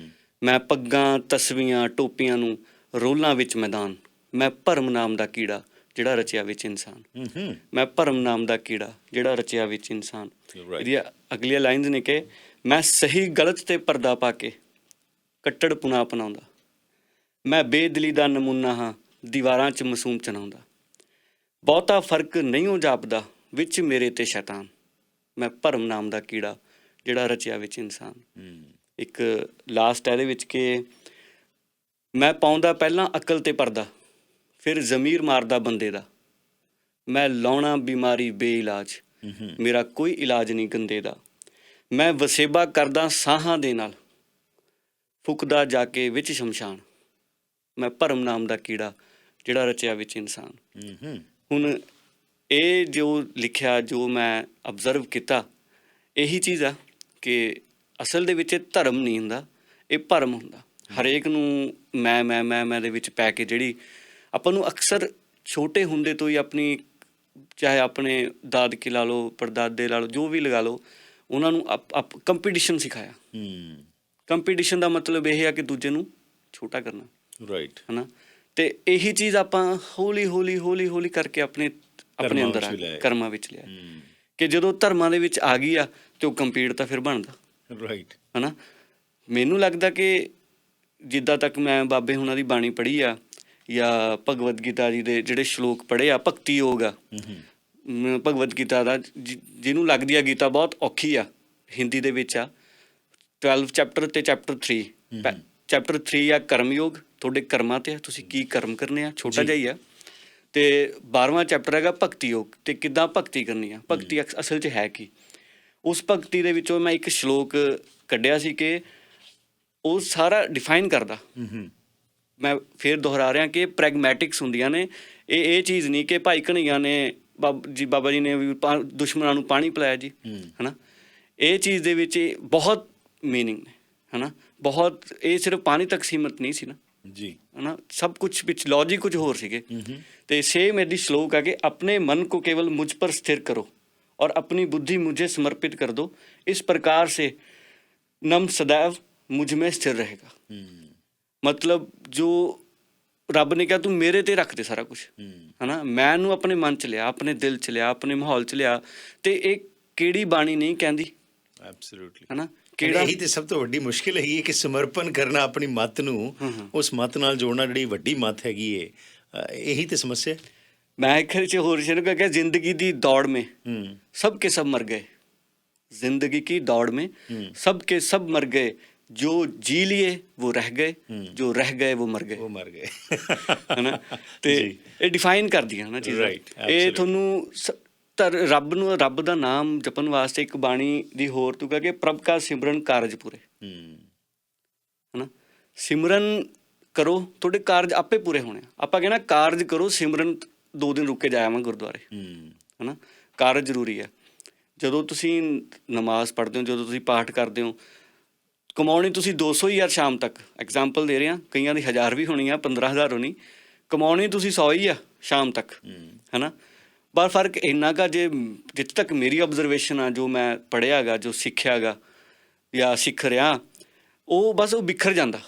ਮੈਂ ਪੱਗਾਂ, ਤਸਵੀਆਂ, ਟੋਪੀਆਂ ਨੂੰ ਰੋਲਾਂ ਵਿੱਚ ਮੈਦਾਨ। ਮੈਂ ਭਰਮ ਨਾਮ ਦਾ ਕੀੜਾ ਜਿਹੜਾ ਰਚਿਆ ਵਿੱਚ ਇਨਸਾਨ। ਮੈਂ ਭਰਮ ਨਾਮ ਦਾ ਕੀੜਾ ਜਿਹੜਾ ਰਚਿਆ ਵਿੱਚ ਇਨਸਾਨ। ਇਹਦੀਆਂ ਅਗਲੀਆਂ ਲਾਈਨਸ ਨੇ ਕਿ ਮੈਂ ਸਹੀ ਗਲਤ 'ਤੇ ਪਰਦਾ ਪਾ ਕੇ ਕੱਟੜਪੁਣਾ ਅਪਣਾਉਂਦਾ। ਮੈਂ ਬੇਦਿਲੀ ਦਾ ਨਮੂਨਾ ਹਾਂ, ਦੀਵਾਰਾਂ 'ਚ ਮਾਸੂਮ ਚਨਾਉਂਦਾ। ਬਹੁਤਾ ਫਰਕ ਨਹੀਂ ਉਹ ਜਾਪਦਾ ਵਿੱਚ ਮੇਰੇ ਤੇ ਸ਼ੈਤਾਨ। ਮੈਂ ਭਰਮ ਨਾਮ ਦਾ ਕੀੜਾ ਜਿਹੜਾ ਰਚਿਆ ਵਿੱਚ ਇਨਸਾਨ। ਇੱਕ ਲਾਸਟ ਇਹਦੇ ਵਿੱਚ ਕਿ ਮੈਂ ਪਾਉਂਦਾ ਪਹਿਲਾਂ ਅਕਲ 'ਤੇ ਪਰਦਾ, ਫਿਰ ਜ਼ਮੀਰ ਮਾਰਦਾ ਬੰਦੇ ਦਾ। ਮੈਂ ਲਾਉਣਾ ਬਿਮਾਰੀ ਬੇਇਲਾਜ, ਮੇਰਾ ਕੋਈ ਇਲਾਜ ਨਹੀਂ ਗੰਦੇ ਦਾ। ਮੈਂ ਵਸੇਬਾ ਕਰਦਾ ਸਾਹਾਂ ਦੇ ਨਾਲ, ਫੁਕਦਾ ਜਾ ਕੇ ਵਿੱਚ ਸ਼ਮਸ਼ਾਨ। ਮੈਂ ਭਰਮ ਨਾਮ ਦਾ ਕੀੜਾ ਜਿਹੜਾ ਰਚਿਆ ਵਿੱਚ ਇਨਸਾਨ। ਹੁਣ ਇਹ ਜੋ ਲਿਖਿਆ, ਜੋ ਮੈਂ ਅਬਜ਼ਰਵ ਕੀਤਾ, ਇਹੀ ਚੀਜ਼ ਆ ਕਿ ਅਸਲ ਦੇ ਵਿੱਚ ਇਹ ਧਰਮ ਨਹੀਂ ਹੁੰਦਾ, ਇਹ ਭਰਮ ਹੁੰਦਾ। ਹਰੇਕ ਨੂੰ ਮੈਂ ਦੇ ਵਿੱਚ ਪੈ ਕੇ ਜਿਹੜੀ ਆਪਾਂ ਨੂੰ ਅਕਸਰ ਛੋਟੇ ਹੁੰਦੇ ਤੋਂ ਹੀ ਆਪਣੀ, ਚਾਹੇ ਆਪਣੇ ਦਾਦਕੇ ਲਾ ਲਓ, ਪੜਦਾਦੇ ਲਾ ਲਓ, ਜੋ ਵੀ ਲਗਾ ਲਓ, ਉਹਨਾਂ ਨੂੰ ਕੰਪੀਟੀਸ਼ਨ ਸਿਖਾਇਆ। ਕੰਪੀਟੀਸ਼ਨ ਦਾ ਮਤਲਬ ਇਹ ਆ ਕਿ ਦੂਜੇ ਨੂੰ ਛੋਟਾ ਕਰਨਾ। ਰਾਈਟ, ਹੈ ਨਾ। ਅਤੇ ਇਹੀ ਚੀਜ਼ ਆਪਾਂ ਹੌਲੀ ਕਰਕੇ ਆਪਣੇ ਅੰਦਰ ਆ ਕਰਮਾਂ ਵਿੱਚ ਲਿਆ ਕਿ ਜਦੋਂ ਧਰਮਾਂ ਦੇ ਵਿੱਚ ਆ ਗਈ ਆ ਅਤੇ ਉਹ ਕੰਪੀਟ ਤਾਂ ਫਿਰ ਬਣਦਾ। ਰਾਈਟ, ਹੈ ਨਾ। ਮੈਨੂੰ ਲੱਗਦਾ ਕਿ ਜਿੱਦਾਂ ਤੱਕ ਮੈਂ ਬਾਬੇ ਹੁਣਾਂ ਦੀ ਬਾਣੀ ਪੜ੍ਹੀ ਆ ਜਾਂ ਭਗਵਦ ਗੀਤਾ ਜੀ ਦੇ ਜਿਹੜੇ ਸ਼ਲੋਕ ਪੜ੍ਹੇ ਆ, ਭਗਤੀ ਯੋਗ ਆ ਭਗਵਦ ਗੀਤਾ ਦਾ, ਜਿਹਨੂੰ ਲੱਗਦੀ ਆ ਗੀਤਾ ਬਹੁਤ ਔਖੀ ਆ, ਹਿੰਦੀ ਦੇ ਵਿੱਚ ਆ 12 ਚੈਪਟਰ ਅਤੇ ਚੈਪਟਰ 3। ਚੈਪਟਰ 3 ਆ ਕਰਮ ਯੋਗ, ਤੁਹਾਡੇ ਕਰਮਾਂ 'ਤੇ ਆ, ਤੁਸੀਂ ਕੀ ਕਰਮ ਕਰਨੇ ਆ, ਛੋਟਾ ਜਿਹਾ ਹੀ ਆ। ਅਤੇ 12ਵਾਂ ਚੈਪਟਰ ਹੈਗਾ ਭਗਤੀ ਯੋਗ, ਅਤੇ ਕਿੱਦਾਂ ਭਗਤੀ ਕਰਨੀ ਆ, ਭਗਤੀ ਅਸਲ 'ਚ ਹੈ ਕੀ। ਉਸ ਭਗਤੀ ਦੇ ਵਿੱਚੋਂ ਮੈਂ ਇੱਕ ਸ਼ਲੋਕ ਕੱਢਿਆ ਸੀ ਕਿ ਉਹ ਸਾਰਾ ਡਿਫਾਈਨ ਕਰਦਾ। ਮੈਂ ਫਿਰ ਦੁਹਰਾ ਰਿਹਾ ਕਿ ਪ੍ਰੈਗਮੈਟਿਕਸ ਹੁੰਦੀਆਂ ਨੇ। ਇਹ ਚੀਜ਼ ਨਹੀਂ ਕਿ ਭਾਈ ਘਨੱਈਆ ਨੇ ਬਾਬਾ ਜੀ ਨੇ ਵੀ ਦੁਸ਼ਮਣਾਂ ਨੂੰ ਪਾਣੀ ਪਿਲਾਇਆ ਜੀ, ਹੈ ਨਾ। ਇਹ ਚੀਜ਼ ਦੇ ਵਿੱਚ ਬਹੁਤ ਮੀਨਿੰਗ ਨੇ, ਹੈ ਨਾ, ਬਹੁਤ। ਇਹ ਸਿਰਫ ਪਾਣੀ ਤੱਕ ਸੀਮਤ ਨਹੀਂ ਸੀ ਨਾ ਜੀ, ਹੈ ਨਾ, ਸਭ ਕੁਛ ਵਿੱਚ ਲੌਜਿਕ ਕੁਝ ਹੋਰ ਸੀਗੇ। ਅਤੇ ਸੇਮ ਇਹਦੀ ਸ਼ਲੋਕ ਆ ਕਿ ਆਪਣੇ ਮਨ ਕੋ ਕੇਵਲ ਮੁਝ ਪਰ ਸਥਿਰ ਕਰੋ और अपनी बुद्धि मुझे समर्पित कर दो, इस प्रकार से नम सदैव मुझ में स्थिर रहेगा। मतलब जो ਰੱਬ ਨੇ ਕਿਹਾ ਤੂੰ ਮੇਰੇ 'ਤੇ ਰੱਖ ਦੇ ਸਾਰਾ ਕੁਛ, ਹੈ ਨਾ। ਮੈਂ ਨੂੰ ਆਪਣੇ ਮਨ 'ਚ ਲਿਆ, ਆਪਣੇ ਦਿਲ 'ਚ ਲਿਆ, ਆਪਣੇ ਮਾਹੌਲ 'ਚ ਲਿਆ। ਅਤੇ ਇਹ ਕਿਹੜੀ ਬਾਣੀ ਨਹੀਂ ਕਹਿੰਦੀ, ਐਬਸੋਲੂਟਲੀ, ਹੈ ਨਾ। ਕਿਹੜਾ ਇਹੀ ਤਾਂ ਸਭ ਤੋਂ ਵੱਡੀ ਮੁਸ਼ਕਿਲ ਹੈਗੀ ਹੈ ਕਿ ਸਮਰਪਣ ਕਰਨਾ ਆਪਣੀ ਮੱਤ ਨੂੰ, ਉਸ ਮੱਤ ਨਾਲ ਜੋੜਨਾ, ਜਿਹੜੀ ਵੱਡੀ ਮੱਤ ਹੈਗੀ ਹੈ। ਇਹੀ ਤਾਂ ਸਮੱਸਿਆ। ਮੈਂ ਇੱਕ ਚ ਹੋਰ ਸ਼ੁਰੂ ਕਿਹਾ, ਜ਼ਿੰਦਗੀ ਦੀ ਦੌੜ में सब के सब मर गए, जिंदगी की दौड़ में सब के सब मर गए, ਜੋ ਜੀ ਲਈਏ ਉਹ ਰਹਿ ਗਏ, ਜੋ ਰਹਿ ਗਏ ਉਹ ਮਰ ਗਏ। ਉਹ ਮਰ ਗਏ। ਹਨਾ ਤੇ ਜੀ। ਇਹ ਡਿਫਾਈਨ ਕਰਦੀਆਂ ਹਨਾ ਚੀਜ਼ਾਂ। Right, ਇਹ absolutely. ਤੁਹਾਨੂੰ ਰੱਬ ਦਾ ਨਾਮ ਜਪਣ ਵਾਸਤੇ ਇੱਕ ਬਾਣੀ ਦੀ ਹੋਰ ਤੁਕ ਹੈ ਕਿ ਪ੍ਰਭ ਕਾ ਸਿਮਰਨ ਕਾਰਜ ਪੂਰੇ। ਹਨਾ ਸਿਮਰਨ ਕਰੋ, ਤੁਹਾਡੇ ਕਾਰਜ ਆਪੇ ਪੂਰੇ ਹੋਣੇ। ਆਪਾਂ ਕਹਿੰਦਾ ਕਾਰਜ ਕਰੋ, ਸਿਮਰਨ 2 ਦਿਨ ਰੁਕ ਕੇ ਜਾਇਆ ਮੈਂ ਗੁਰਦੁਆਰੇ। ਹਨਾ ਕਾਰਜ ਜ਼ਰੂਰੀ ਹੈ। ਜਦੋਂ ਤੁਸੀਂ ਨਮਾਜ਼ ਪੜ੍ਹਦੇ ਹੋ, ਜਦੋਂ ਤੁਸੀਂ ਪਾਠ ਕਰਦੇ ਹੋ, ਕਮਾਉਣੀ ਤੁਸੀਂ 200 ਹੀ ਆ ਸ਼ਾਮ ਤੱਕ, ਐਗਜ਼ਾਮਪਲ ਦੇ ਰਹੇ ਹਾਂ, ਕਈਆਂ ਦੀ 1000 ਵੀ ਹੋਣੀ ਆ, 15,000 ਹੋਣੀ, ਕਮਾਉਣੀ ਤੁਸੀਂ 100 ਹੀ ਆ ਸ਼ਾਮ ਤੱਕ। ਹੈ ਨਾ ਪਰ ਫਰਕ ਇੰਨਾ ਕੁ ਜੇ ਜਿੱਥੇ ਤੱਕ ਮੇਰੀ ਆਬਜ਼ਰਵੇਸ਼ਨ ਆ, ਜੋ ਮੈਂ ਪੜ੍ਹਿਆ ਗਾ, ਜੋ ਸਿੱਖਿਆ ਗਾ ਜਾਂ ਸਿੱਖ ਰਿਹਾ, ਉਹ ਬਸ ਉਹ ਬਿਖਰ ਜਾਂਦਾ।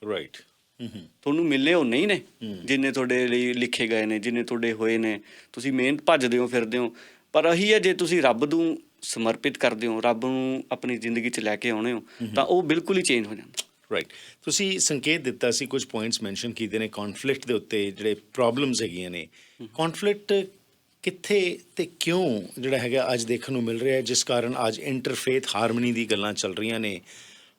ਰਾਈਟ। ਤੁਹਾਨੂੰ ਮਿਲੇ ਉਹ ਨਹੀਂ ਨੇ ਜਿੰਨੇ ਤੁਹਾਡੇ ਲਈ ਲਿਖੇ ਗਏ ਨੇ, ਜਿੰਨੇ ਤੁਹਾਡੇ ਹੋਏ ਨੇ। ਤੁਸੀਂ ਮਿਹਨਤ ਭੱਜਦੇ ਹੋ, ਫਿਰਦੇ ਹੋ, ਪਰ ਇਹੀ ਹੈ ਜੇ ਤੁਸੀਂ ਰੱਬ ਨੂੰ ਸਮਰਪਿਤ ਕਰਦੇ ਹੋ, ਰੱਬ ਨੂੰ ਆਪਣੀ ਜ਼ਿੰਦਗੀ 'ਚ ਲੈ ਕੇ ਆਉਣੇ ਹੋ, ਤਾਂ ਉਹ ਬਿਲਕੁਲ ਹੀ ਚੇਂਜ ਹੋ ਜਾਂਦਾ। ਰਾਈਟ। ਤੁਸੀਂ ਸੰਕੇਤ ਦਿੱਤਾ ਸੀ, ਕੁਝ ਪੁਆਇੰਟਸ ਮੈਂਸ਼ਨ ਕੀਤੇ ਨੇ ਕੌਨਫਲਿਕਟ ਦੇ ਉੱਤੇ, ਜਿਹੜੇ ਪ੍ਰੋਬਲਮਸ ਹੈਗੀਆਂ ਨੇ। ਕੌਨਫਲਿਕਟ ਕਿੱਥੇ ਤੇ ਕਿਉਂ ਜਿਹੜਾ ਹੈਗਾ ਅੱਜ ਦੇਖਣ ਨੂੰ ਮਿਲ ਰਿਹਾ, ਜਿਸ ਕਾਰਨ ਅੱਜ ਇੰਟਰਫੇਥ ਹਾਰਮਨੀ ਦੀ ਗੱਲਾਂ ਚੱਲ ਰਹੀਆਂ ਨੇ।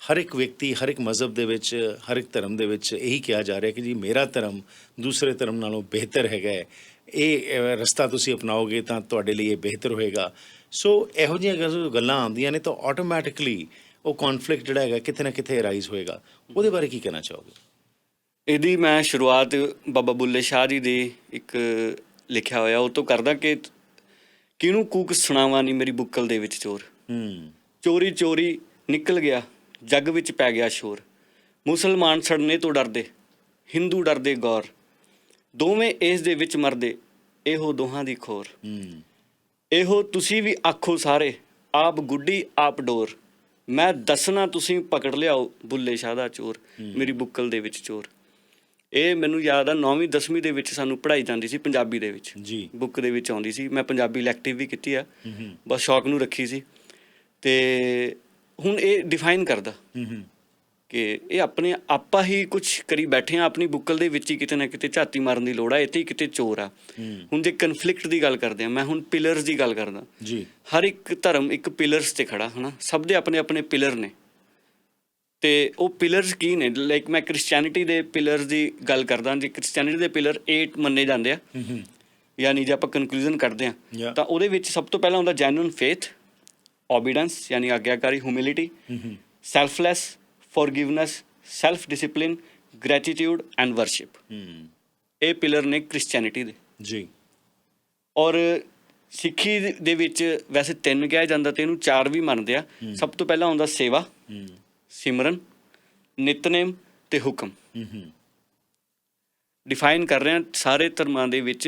ਹਰ ਇੱਕ ਵਿਅਕਤੀ, ਹਰ ਇੱਕ ਮਜ਼ਹਬ ਦੇ ਵਿੱਚ, ਹਰ ਇੱਕ ਧਰਮ ਦੇ ਵਿੱਚ ਇਹੀ ਕਿਹਾ ਜਾ ਰਿਹਾ ਕਿ ਜੀ ਮੇਰਾ ਧਰਮ ਦੂਸਰੇ ਧਰਮ ਨਾਲੋਂ ਬਿਹਤਰ ਹੈਗਾ ਹੈ, ਇਹ ਰਸਤਾ ਤੁਸੀਂ ਅਪਣਾਓਗੇ ਤਾਂ ਤੁਹਾਡੇ ਲਈ ਇਹ ਬਿਹਤਰ ਹੋਏਗਾ। ਸੋ ਇਹੋ ਜਿਹੀਆਂ ਗੱਲਾਂ ਆਉਂਦੀਆਂ ਨੇ ਤਾਂ ਆਟੋਮੈਟਿਕਲੀ ਉਹ ਕੌਨਫਲਿਕਟ ਜਿਹੜਾ ਹੈਗਾ ਕਿਤੇ ਨਾ ਕਿਤੇ ਅਰਾਈਜ਼ ਹੋਏਗਾ। ਉਹਦੇ ਬਾਰੇ ਕੀ ਕਹਿਣਾ ਚਾਹੋਗੇ? ਇਹਦੀ ਮੈਂ ਸ਼ੁਰੂਆਤ ਬਾਬਾ ਬੁੱਲੇ ਸ਼ਾਹ ਜੀ ਦੀ ਇੱਕ ਲਿਖਿਆ ਹੋਇਆ ਉਹ ਤੋਂ ਕਰਦਾ ਕਿ ਕਿਹਨੂੰ ਕੂਕ ਸੁਣਾਵਾਂ ਨੀ ਮੇਰੀ ਬੁੱਕਲ ਦੇ ਵਿੱਚ ਚੋਰ। ਚੋਰੀ ਚੋਰੀ ਨਿਕਲ ਗਿਆ, ਜੱਗ ਵਿੱਚ ਪੈ ਗਿਆ ਸ਼ੋਰ। ਮੁਸਲਮਾਨ ਸੜਨੇ ਤੋਂ ਡਰਦੇ, ਹਿੰਦੂ ਡਰਦੇ ਗੌਰ। ਦੋਵੇਂ ਇਸ ਦੇ ਵਿੱਚ ਮਰਦੇ, ਇਹੋ ਦੋਹਾਂ ਦੀ ਖੋਰ। ਇਹੋ ਤੁਸੀਂ ਵੀ ਆਖੋ ਸਾਰੇ, ਆਪ ਗੁੱਡੀ ਆਪ ਡੋਰ। ਮੈਂ ਦੱਸਣਾ ਤੁਸੀਂ ਪਕੜ ਲਿਆਓ, ਬੁੱਲੇ ਸ਼ਾਹ ਦਾ ਚੋਰ, ਮੇਰੀ ਬੁੱਕਲ ਦੇ ਵਿੱਚ ਚੋਰ। ਇਹ ਮੈਨੂੰ ਯਾਦ ਆ 9ਵੀਂ 10ਵੀਂ ਦੇ ਵਿੱਚ ਸਾਨੂੰ ਪੜ੍ਹਾਈ ਜਾਂਦੀ ਸੀ ਪੰਜਾਬੀ ਦੇ ਵਿੱਚ ਜੀ, ਬੁੱਕ ਦੇ ਵਿੱਚ ਆਉਂਦੀ ਸੀ। ਮੈਂ ਪੰਜਾਬੀ ਇਲੈਕਟਿਵ ਵੀ ਕੀਤੀ ਆ, ਬਸ ਸ਼ੌਕ ਨੂੰ ਰੱਖੀ ਸੀ। ਅਤੇ ਹੁਣ ਇਹ ਡਿਫਾਈਨ ਕਰਦਾ ਕਿ ਇਹ ਆਪਣੇ ਆਪਾਂ ਹੀ ਕੁਛ ਕਰੀ ਬੈਠੇ ਹਾਂ, ਆਪਣੀ ਬੁੱਕਲ ਦੇ ਵਿੱਚ ਹੀ ਕਿਤੇ ਨਾ ਕਿਤੇ ਝਾਤੀ ਮਾਰਨ ਦੀ ਲੋੜ ਆ, ਇੱਥੇ ਹੀ ਕਿਤੇ ਚੋਰ ਆ। ਹੁਣ ਜੇ ਕਨਫਲਿਕਟ ਦੀ ਗੱਲ ਕਰਦੇ ਹਾਂ, ਮੈਂ ਹੁਣ ਪਿਲਰਸ ਦੀ ਗੱਲ ਕਰਦਾ ਜੀ। ਹਰ ਇੱਕ ਧਰਮ ਇੱਕ ਪਿਲਰਸ 'ਤੇ ਖੜਾ ਹੈ ਨਾ, ਸਭ ਦੇ ਆਪਣੇ ਆਪਣੇ ਪਿਲਰ ਨੇ। ਅਤੇ ਉਹ ਪਿਲਰਸ ਕੀ ਨੇ? ਲਾਈਕ ਮੈਂ ਕ੍ਰਿਸਚੈਨਿਟੀ ਦੇ ਪਿਲਰਸ ਦੀ ਗੱਲ ਕਰਦਾ। ਜੇ ਕ੍ਰਿਸਚੈਨਿਟੀ ਦੇ ਪਿਲਰ 8 ਮੰਨੇ ਜਾਂਦੇ ਆ, ਯਾਨੀ ਜੇ ਆਪਾਂ ਕਨਕਲੂਜਨ ਕੱਢਦੇ ਹਾਂ ਤਾਂ ਉਹਦੇ ਵਿੱਚ ਸਭ ਤੋਂ ਪਹਿਲਾਂ ਹੁੰਦਾ ਜੈਨੂਅਨ ਫੇਥ, ਓਬੀਡੈਂਸ ਯਾਨੀ ਆਗਿਆਕਾਰੀ, humility, selfless, forgiveness, self discipline, gratitude and worship. ਇਹ ਪਿਲਰ ਨੇ ਕ੍ਰਿਸਚੈਨਿਟੀ ਦੇ। ਜੀ। ਔਰ ਸਿੱਖੀ ਦੇ ਵਿੱਚ ਵੈਸੇ 3 ਕਿਹਾ ਜਾਂਦਾ ਅਤੇ ਇਹਨੂੰ 4 ਵੀ ਮੰਨਦੇ ਆ। ਸਭ ਤੋਂ ਪਹਿਲਾਂ ਆਉਂਦਾ ਸੇਵਾ, ਸਿਮਰਨ, ਨਿਤਨੇਮ ਅਤੇ ਹੁਕਮ। ਡਿਫਾਈਨ ਕਰ ਰਹੇ ਹਾਂ ਸਾਰੇ ਧਰਮਾਂ ਦੇ ਵਿੱਚ।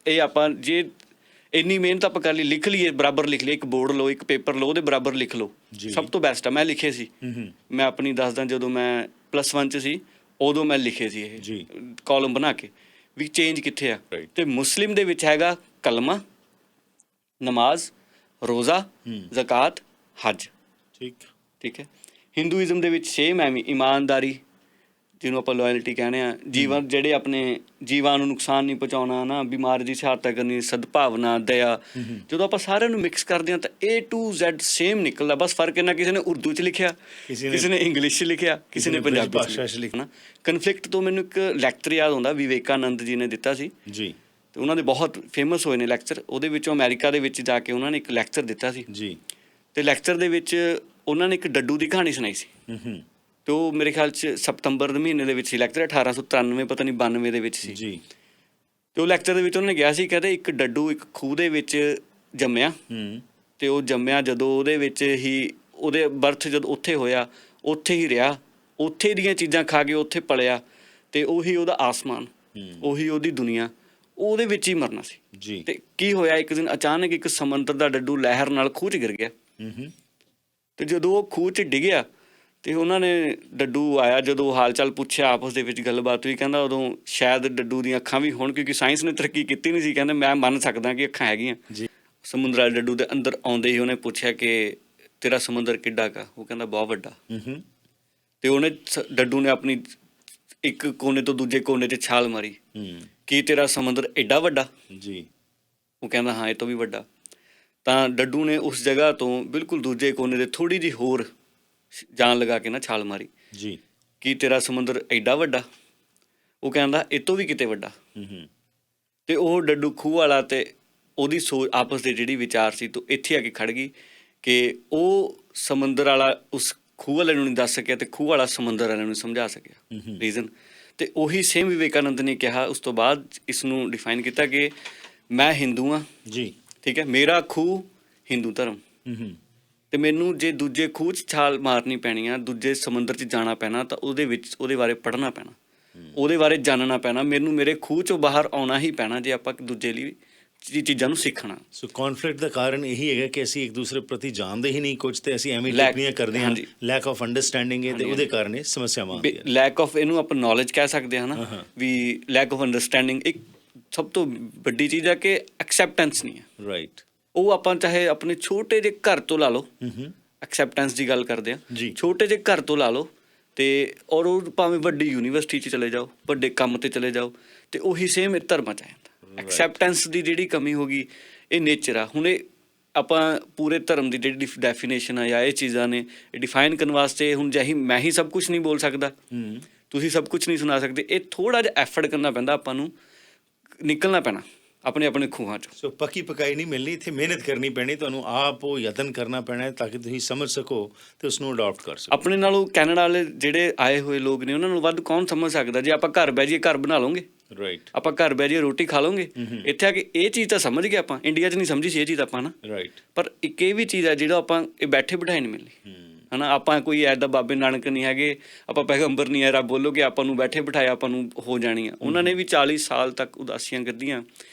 ਇਹ ਆਪਾਂ ਜੇ ਇੰਨੀ ਮਿਹਨਤ ਆਪਾਂ ਕਰ ਲਈ, ਲਿਖ ਲਈਏ, ਬਰਾਬਰ ਲਿਖ ਲਈਏ, ਇੱਕ ਬੋਰਡ ਲਓ, ਇੱਕ ਪੇਪਰ ਲਓ, ਉਹਦੇ ਬਰਾਬਰ ਲਿਖ ਲਓ, ਸਭ ਤੋਂ ਬੈਸਟ ਆ। ਮੈਂ ਲਿਖੇ ਸੀ, ਮੈਂ ਆਪਣੀ ਦੱਸਦਾ, ਜਦੋਂ ਮੈਂ +1 'ਚ ਸੀ ਉਦੋਂ ਮੈਂ ਲਿਖੇ ਸੀ ਇਹ ਕਾਲਮ ਬਣਾ ਕੇ ਵੀ ਚੇਂਜ ਕਿੱਥੇ ਆ। ਅਤੇ ਮੁਸਲਿਮ ਦੇ ਵਿੱਚ ਹੈਗਾ ਕਲਮਾ, ਨਮਾਜ਼, ਰੋਜ਼ਾ, ਜ਼ਕਾਤ, ਹੱਜ। ਠੀਕ ਹੈ। ਹਿੰਦੂਇਜ਼ਮ ਦੇ ਵਿੱਚ ਸੇਮ ਐਵੇਂ ਇਮਾਨਦਾਰੀ, ਜਿਹਨੂੰ ਆਪਾਂ ਲੋਇਲਟੀ ਕਹਿੰਦੇ ਹਾਂ, ਜੀਵਨ ਜਿਹੜੇ ਆਪਣੇ ਜੀਵਾਂ ਨੂੰ ਨੁਕਸਾਨ ਨਹੀਂ ਪਹੁੰਚਾਉਣਾ ਨਾ, ਬਿਮਾਰੀ ਦੀ ਸਹਾਇਤਾ ਕਰਨੀ, ਸਦਭਾਵਨਾ, ਦਇਆ। ਜਦੋਂ ਆਪਾਂ ਸਾਰਿਆਂ ਨੂੰ ਮਿਕਸ ਕਰਦੇ ਹਾਂ ਤਾਂ A to Z ਸੇਮ ਨਿਕਲਦਾ। ਬਸ ਫਰਕ ਇਹਨਾਂ ਕਿਸੇ ਨੇ ਉਰਦੂ 'ਚ ਲਿਖਿਆ, ਕਿਸੇ ਨੇ ਇੰਗਲਿਸ਼ 'ਚ ਲਿਖਿਆ, ਕਿਸੇ ਨੇ ਪੰਜਾਬੀ ਭਾਸ਼ਾ 'ਚ ਲਿਖਣਾ। ਕਨਫਲਿਕਟ ਤੋਂ ਮੈਨੂੰ ਇੱਕ ਲੈਕਚਰ ਯਾਦ ਆਉਂਦਾ, ਵਿਵੇਕਾਨੰਦ ਜੀ ਨੇ ਦਿੱਤਾ ਸੀ ਜੀ, ਅਤੇ ਉਹਨਾਂ ਦੇ ਬਹੁਤ ਫੇਮਸ ਹੋਏ ਨੇ ਲੈਕਚਰ। ਉਹਦੇ ਵਿੱਚੋਂ ਅਮਰੀਕਾ ਦੇ ਵਿੱਚ ਜਾ ਕੇ ਉਹਨਾਂ ਨੇ ਇੱਕ ਲੈਕਚਰ ਦਿੱਤਾ ਸੀ ਜੀ, ਅਤੇ ਲੈਕਚਰ ਦੇ ਵਿੱਚ ਉਹਨਾਂ ਨੇ ਇੱਕ ਡੱਡੂ ਦੀ ਕਹਾਣੀ ਸੁਣਾਈ ਸੀ। ਅਤੇ ਉਹ ਮੇਰੇ ਖਿਆਲ 'ਚ ਸਤੰਬਰ ਦੇ ਮਹੀਨੇ ਦੇ ਵਿੱਚ ਸੀ ਲੈਕਚਰ, 1893 ਪਤਾ ਨਹੀਂ 92 ਦੇ ਵਿੱਚ ਸੀ ਜੀ। ਅਤੇ ਉਹ ਲੈਕਚਰ ਦੇ ਵਿੱਚ ਉਹਨਾਂ ਨੇ ਕਿਹਾ ਸੀ, ਕਹਿੰਦੇ ਇੱਕ ਡੱਡੂ ਇੱਕ ਖੂਹ ਦੇ ਵਿੱਚ ਜੰਮਿਆ, ਅਤੇ ਉਹ ਜੰਮਿਆ ਜਦੋਂ ਉਹਦੇ ਵਿੱਚ ਹੀ ਉਹਦੇ ਬਰਥ ਜਦੋਂ ਉੱਥੇ ਹੋਇਆ, ਉੱਥੇ ਹੀ ਰਿਹਾ, ਉੱਥੇ ਦੀਆਂ ਚੀਜ਼ਾਂ ਖਾ ਕੇ ਉੱਥੇ ਪਲਿਆ, ਅਤੇ ਉਹੀ ਉਹਦਾ ਆਸਮਾਨ, ਉਹੀ ਉਹਦੀ ਦੁਨੀਆ, ਉਹਦੇ ਵਿੱਚ ਹੀ ਮਰਨਾ ਸੀ ਜੀ। ਅਤੇ ਕੀ ਹੋਇਆ, ਇੱਕ ਦਿਨ ਅਚਾਨਕ ਇੱਕ ਸਮੁੰਦਰ ਦਾ ਡੱਡੂ ਲਹਿਰ ਨਾਲ ਖੂਹ 'ਚ ਗਿਰ ਗਿਆ। ਅਤੇ ਜਦੋਂ ਉਹ ਖੂਹ 'ਚ ਡਿੱਗਿਆ ਅਤੇ ਉਹਨਾਂ ਨੇ, ਡੱਡੂ ਆਇਆ, ਜਦੋਂ ਹਾਲ ਚਾਲ ਪੁੱਛਿਆ, ਆਪਸ ਦੇ ਵਿੱਚ ਗੱਲਬਾਤ ਹੋਈ, ਕਹਿੰਦਾ ਉਦੋਂ ਸ਼ਾਇਦ ਡੱਡੂ ਦੀਆਂ ਅੱਖਾਂ ਵੀ ਹੋਣ, ਕਿਉਂਕਿ ਸਾਇੰਸ ਨੇ ਤਰੱਕੀ ਕੀਤੀ ਨਹੀਂ ਸੀ। ਕਹਿੰਦੇ ਮੈਂ ਮੰਨ ਸਕਦਾ ਕਿ ਅੱਖਾਂ ਹੈਗੀਆਂ ਜੀ। ਸਮੁੰਦਰ ਵਾਲੇ ਡੱਡੂ ਦੇ ਅੰਦਰ ਆਉਂਦੇ ਹੀ ਉਹਨੇ ਪੁੱਛਿਆ ਕਿ ਤੇਰਾ ਸਮੁੰਦਰ ਕਿੱਡਾ ਕੁ? ਉਹ ਕਹਿੰਦਾ ਬਹੁਤ ਵੱਡਾ। ਅਤੇ ਉਹਨੇ ਡੱਡੂ ਨੇ ਆਪਣੀ ਇੱਕ ਕੋਨੇ ਤੋਂ ਦੂਜੇ ਕੋਨੇ 'ਚ ਛਾਲ ਮਾਰੀ, ਕੀ ਤੇਰਾ ਸਮੁੰਦਰ ਐਡਾ ਵੱਡਾ ਜੀ? ਉਹ ਕਹਿੰਦਾ ਹਾਂ, ਇਹ ਤੋਂ ਵੀ ਵੱਡਾ। ਤਾਂ ਡੱਡੂ ਨੇ ਉਸ ਜਗ੍ਹਾ ਤੋਂ ਬਿਲਕੁਲ ਦੂਜੇ ਕੋਨੇ ਦੇ ਥੋੜ੍ਹੀ ਜਿਹੀ ਹੋਰ ਜਾਨ ਲਗਾ ਕੇ ਨਾ ਛਾਲ ਮਾਰੀ ਜੀ। ਕਿ ਤੇਰਾ ਸਮੁੰਦਰ ਐਡਾ ਵੱਡਾ? ਉਹ ਕਹਿੰਦਾ ਇਹ ਤੋਂ ਵੀ ਕਿਤੇ ਵੱਡਾ। ਤੇ ਉਹ ਡੱਡੂ ਖੂਹ ਵਾਲਾ ਤੇ ਉਹਦੀ ਸੋਚ ਆਪਸ ਦੇ ਜਿਹੜੀ ਵਿਚਾਰ ਸੀ ਤੋਂ ਇੱਥੇ ਆ ਕੇ ਖੜ ਗਈ ਕਿ ਉਹ ਸਮੁੰਦਰ ਵਾਲਾ ਉਸ ਖੂਹ ਵਾਲੇ ਨੂੰ ਨਹੀਂ ਦੱਸ ਸਕਿਆ ਤੇ ਖੂਹ ਵਾਲਾ ਸਮੁੰਦਰ ਵਾਲੇ ਨੂੰ ਸਮਝਾ ਸਕਿਆ ਰੀਜ਼ਨ। ਤੇ ਉਹੀ ਸੇਮ ਵਿਵੇਕਾਨੰਦ ਨੇ ਕਿਹਾ ਉਸ ਤੋਂ ਬਾਅਦ ਇਸ ਨੂੰ ਡਿਫਾਈਨ ਕੀਤਾ ਕਿ ਮੈਂ ਹਿੰਦੂ ਹਾਂ ਜੀ। ਠੀਕ ਹੈ, ਮੇਰਾ ਖੂਹ ਹਿੰਦੂ ਧਰਮ ਤੇ ਮੈਨੂੰ ਜੇ ਦੂਜੇ ਖੂਹ 'ਚ ਛਾਲ ਮਾਰਨੀ ਪੈਣੀ ਆ, ਦੂਜੇ ਸਮੁੰਦਰ 'ਚ ਜਾਣਾ ਪੈਣਾ ਤਾਂ ਉਹਦੇ ਬਾਰੇ ਪੜ੍ਹਨਾ ਪੈਣਾ, ਉਹਦੇ ਬਾਰੇ ਜਾਣਨਾ ਪੈਣਾ, ਮੈਨੂੰ ਮੇਰੇ ਖੂਹ 'ਚੋਂ ਬਾਹਰ ਆਉਣਾ ਹੀ ਪੈਣਾ ਜੇ ਆਪਾਂ ਦੂਜੇ ਲਈ ਚੀਜ਼ਾਂ ਨੂੰ ਸਿੱਖਣਾ। ਸੋ ਕੌਨਫਲਿਕਟ ਦਾ ਕਾਰਨ ਇਹੀ ਹੈਗਾ ਕਿ ਅਸੀਂ ਇੱਕ ਦੂਸਰੇ ਪ੍ਰਤੀ ਜਾਣਦੇ ਹੀ ਨਹੀਂ ਕੁਝ ਤੇ ਅਸੀਂ ਐਵੇਂ Lack- ਟਿੱਪਣੀਆਂ ਕਰਦੇ ਹਾਂ, ਹਾਂਜੀ। ਲੈਕ ਆਫ ਅੰਡਰਸਟੈਂਡਿੰਗ ਹੈ ਤੇ ਉਹਦੇ ਕਾਰਨ ਇਹ ਸਮੱਸਿਆਵਾਂ ਆਉਂਦੀਆਂ। ਲੈਕ ਆਫ, ਇਹਨੂੰ ਆਪਾਂ ਨੌਲੇਜ ਕਹਿ ਸਕਦੇ ਹਾਂ ਨਾ ਵੀ ਲੈਕ ਆਫ ਅੰਡਰਸਟੈਂਡਿੰਗ। ਇੱਕ ਸਭ ਤੋਂ ਵੱਡੀ ਚੀਜ਼ ਹੈ ਕਿ ਐਕਸੈਪਟੈਂਸ ਨਹੀਂ ਹੈ। ਰਾਈਟ। ਉਹ ਆਪਾਂ ਚਾਹੇ ਆਪਣੇ ਛੋਟੇ ਜਿਹੇ ਘਰ ਤੋਂ ਲਾ ਲਓ, ਐਕਸੈਪਟੈਂਸ ਦੀ ਗੱਲ ਕਰਦੇ ਹਾਂ, ਛੋਟੇ ਜਿਹੇ ਘਰ ਤੋਂ ਲਾ ਲਓ ਤੇ ਔਰ ਉਹ ਭਾਵੇਂ ਵੱਡੀ ਯੂਨੀਵਰਸਿਟੀ 'ਚ ਚਲੇ ਜਾਓ, ਵੱਡੇ ਕੰਮ ਤੇ ਚਲੇ ਜਾਓ ਤੇ ਉਹੀ ਸੇਮ ਇਹ ਧਰਮਾਂ 'ਚ ਆ ਜਾਂਦਾ। ਐਕਸੈਪਟੈਂਸ ਦੀ ਜਿਹੜੀ ਕਮੀ ਹੋ ਗਈ, ਇਹ ਨੇਚਰ ਆ। ਹੁਣ ਇਹ ਆਪਾਂ ਪੂਰੇ ਧਰਮ ਦੀ ਜਿਹੜੀ ਡੈਫੀਨੇਸ਼ਨ ਆ ਜਾਂ ਇਹ ਚੀਜ਼ਾਂ ਨੇ ਇਹ ਡਿਫਾਈਨ ਕਰਨ ਵਾਸਤੇ ਹੁਣ ਮੈਂ ਹੀ ਸਭ ਕੁਝ ਨਹੀਂ ਬੋਲ ਸਕਦਾ, ਤੁਸੀਂ ਸਭ ਕੁਝ ਨਹੀਂ ਸੁਣਾ ਸਕਦੇ। ਇਹ ਥੋੜ੍ਹਾ ਜਿਹਾ ਐਫਰਟ ਕਰਨਾ ਪੈਂਦਾ, ਆਪਾਂ ਨੂੰ ਨਿਕਲਣਾ ਪੈਣਾ ਆਪਣੇ ਖੂਹਾਂ 'ਚੋਂ। ਸੋ ਪੱਕੀ ਪਕਾਈ ਨਹੀਂ ਮਿਲਣੀ, ਇੱਥੇ ਮਿਹਨਤ ਕਰਨੀ ਪੈਣੀ, ਤੁਹਾਨੂੰ ਆਪ ਉਹ ਯਤਨ ਕਰਨਾ ਪੈਣਾ ਤਾਂ ਕਿ ਤੁਸੀਂ ਸਮਝ ਸਕੋ ਤੇ ਉਸ ਨੂੰ ਅਡਾਪਟ ਕਰ ਸਕੋ। ਆਪਣੇ ਨਾਲੋਂ ਕੈਨੇਡਾ ਵਾਲੇ ਜਿਹੜੇ ਆਏ ਹੋਏ ਲੋਕ ਨੇ ਉਹਨਾਂ ਨੂੰ ਵੱਧ ਕੌਣ ਸਮਝ ਸਕਦਾ? ਜੇ ਆਪਾਂ ਘਰ ਬਹਿ ਜਾਈਏ, ਘਰ ਬਣਾ ਲਵਾਂਗੇ, ਰਾਈਟ, ਆਪਾਂ ਘਰ ਬਹਿ ਜਾਈਏ ਰੋਟੀ ਖਾ ਲਵਾਂਗੇ। ਇੱਥੇ ਆ ਕੇ ਇਹ ਚੀਜ਼ ਤਾਂ ਸਮਝ ਗਏ ਆਪਾਂ, ਇੰਡੀਆ 'ਚ ਨਹੀਂ ਸਮਝੀ ਸੀ ਇਹ ਚੀਜ਼ ਆਪਾਂ ਨਾ। ਰਾਈਟ। ਪਰ ਇੱਕ ਇਹ ਵੀ ਚੀਜ਼ ਹੈ ਜਿਹੜਾ ਆਪਾਂ ਇਹ ਬੈਠੇ ਬਿਠਾਏ ਨਹੀਂ ਮਿਲਣੀ ਹੈ ਨਾ। ਆਪਾਂ ਕੋਈ ਐਦਾਂ ਬਾਬੇ ਨਾਨਕ ਨਹੀਂ ਹੈਗੇ, ਆਪਾਂ ਪੈਗੰਬਰ ਨਹੀਂ ਹੈ ਰੱਬ ਬੋਲੋ ਕਿ ਆਪਾਂ ਨੂੰ ਬੈਠੇ ਬਿਠਾਇਆ ਆਪਾਂ ਨੂੰ ਹੋ ਜਾਣੀ ਆ। ਉਹਨਾਂ ਨੇ ਵੀ 40 ਸਾਲ ਤੱਕ ਉਦਾਸੀਆਂ ਕੱਢੀਆਂ,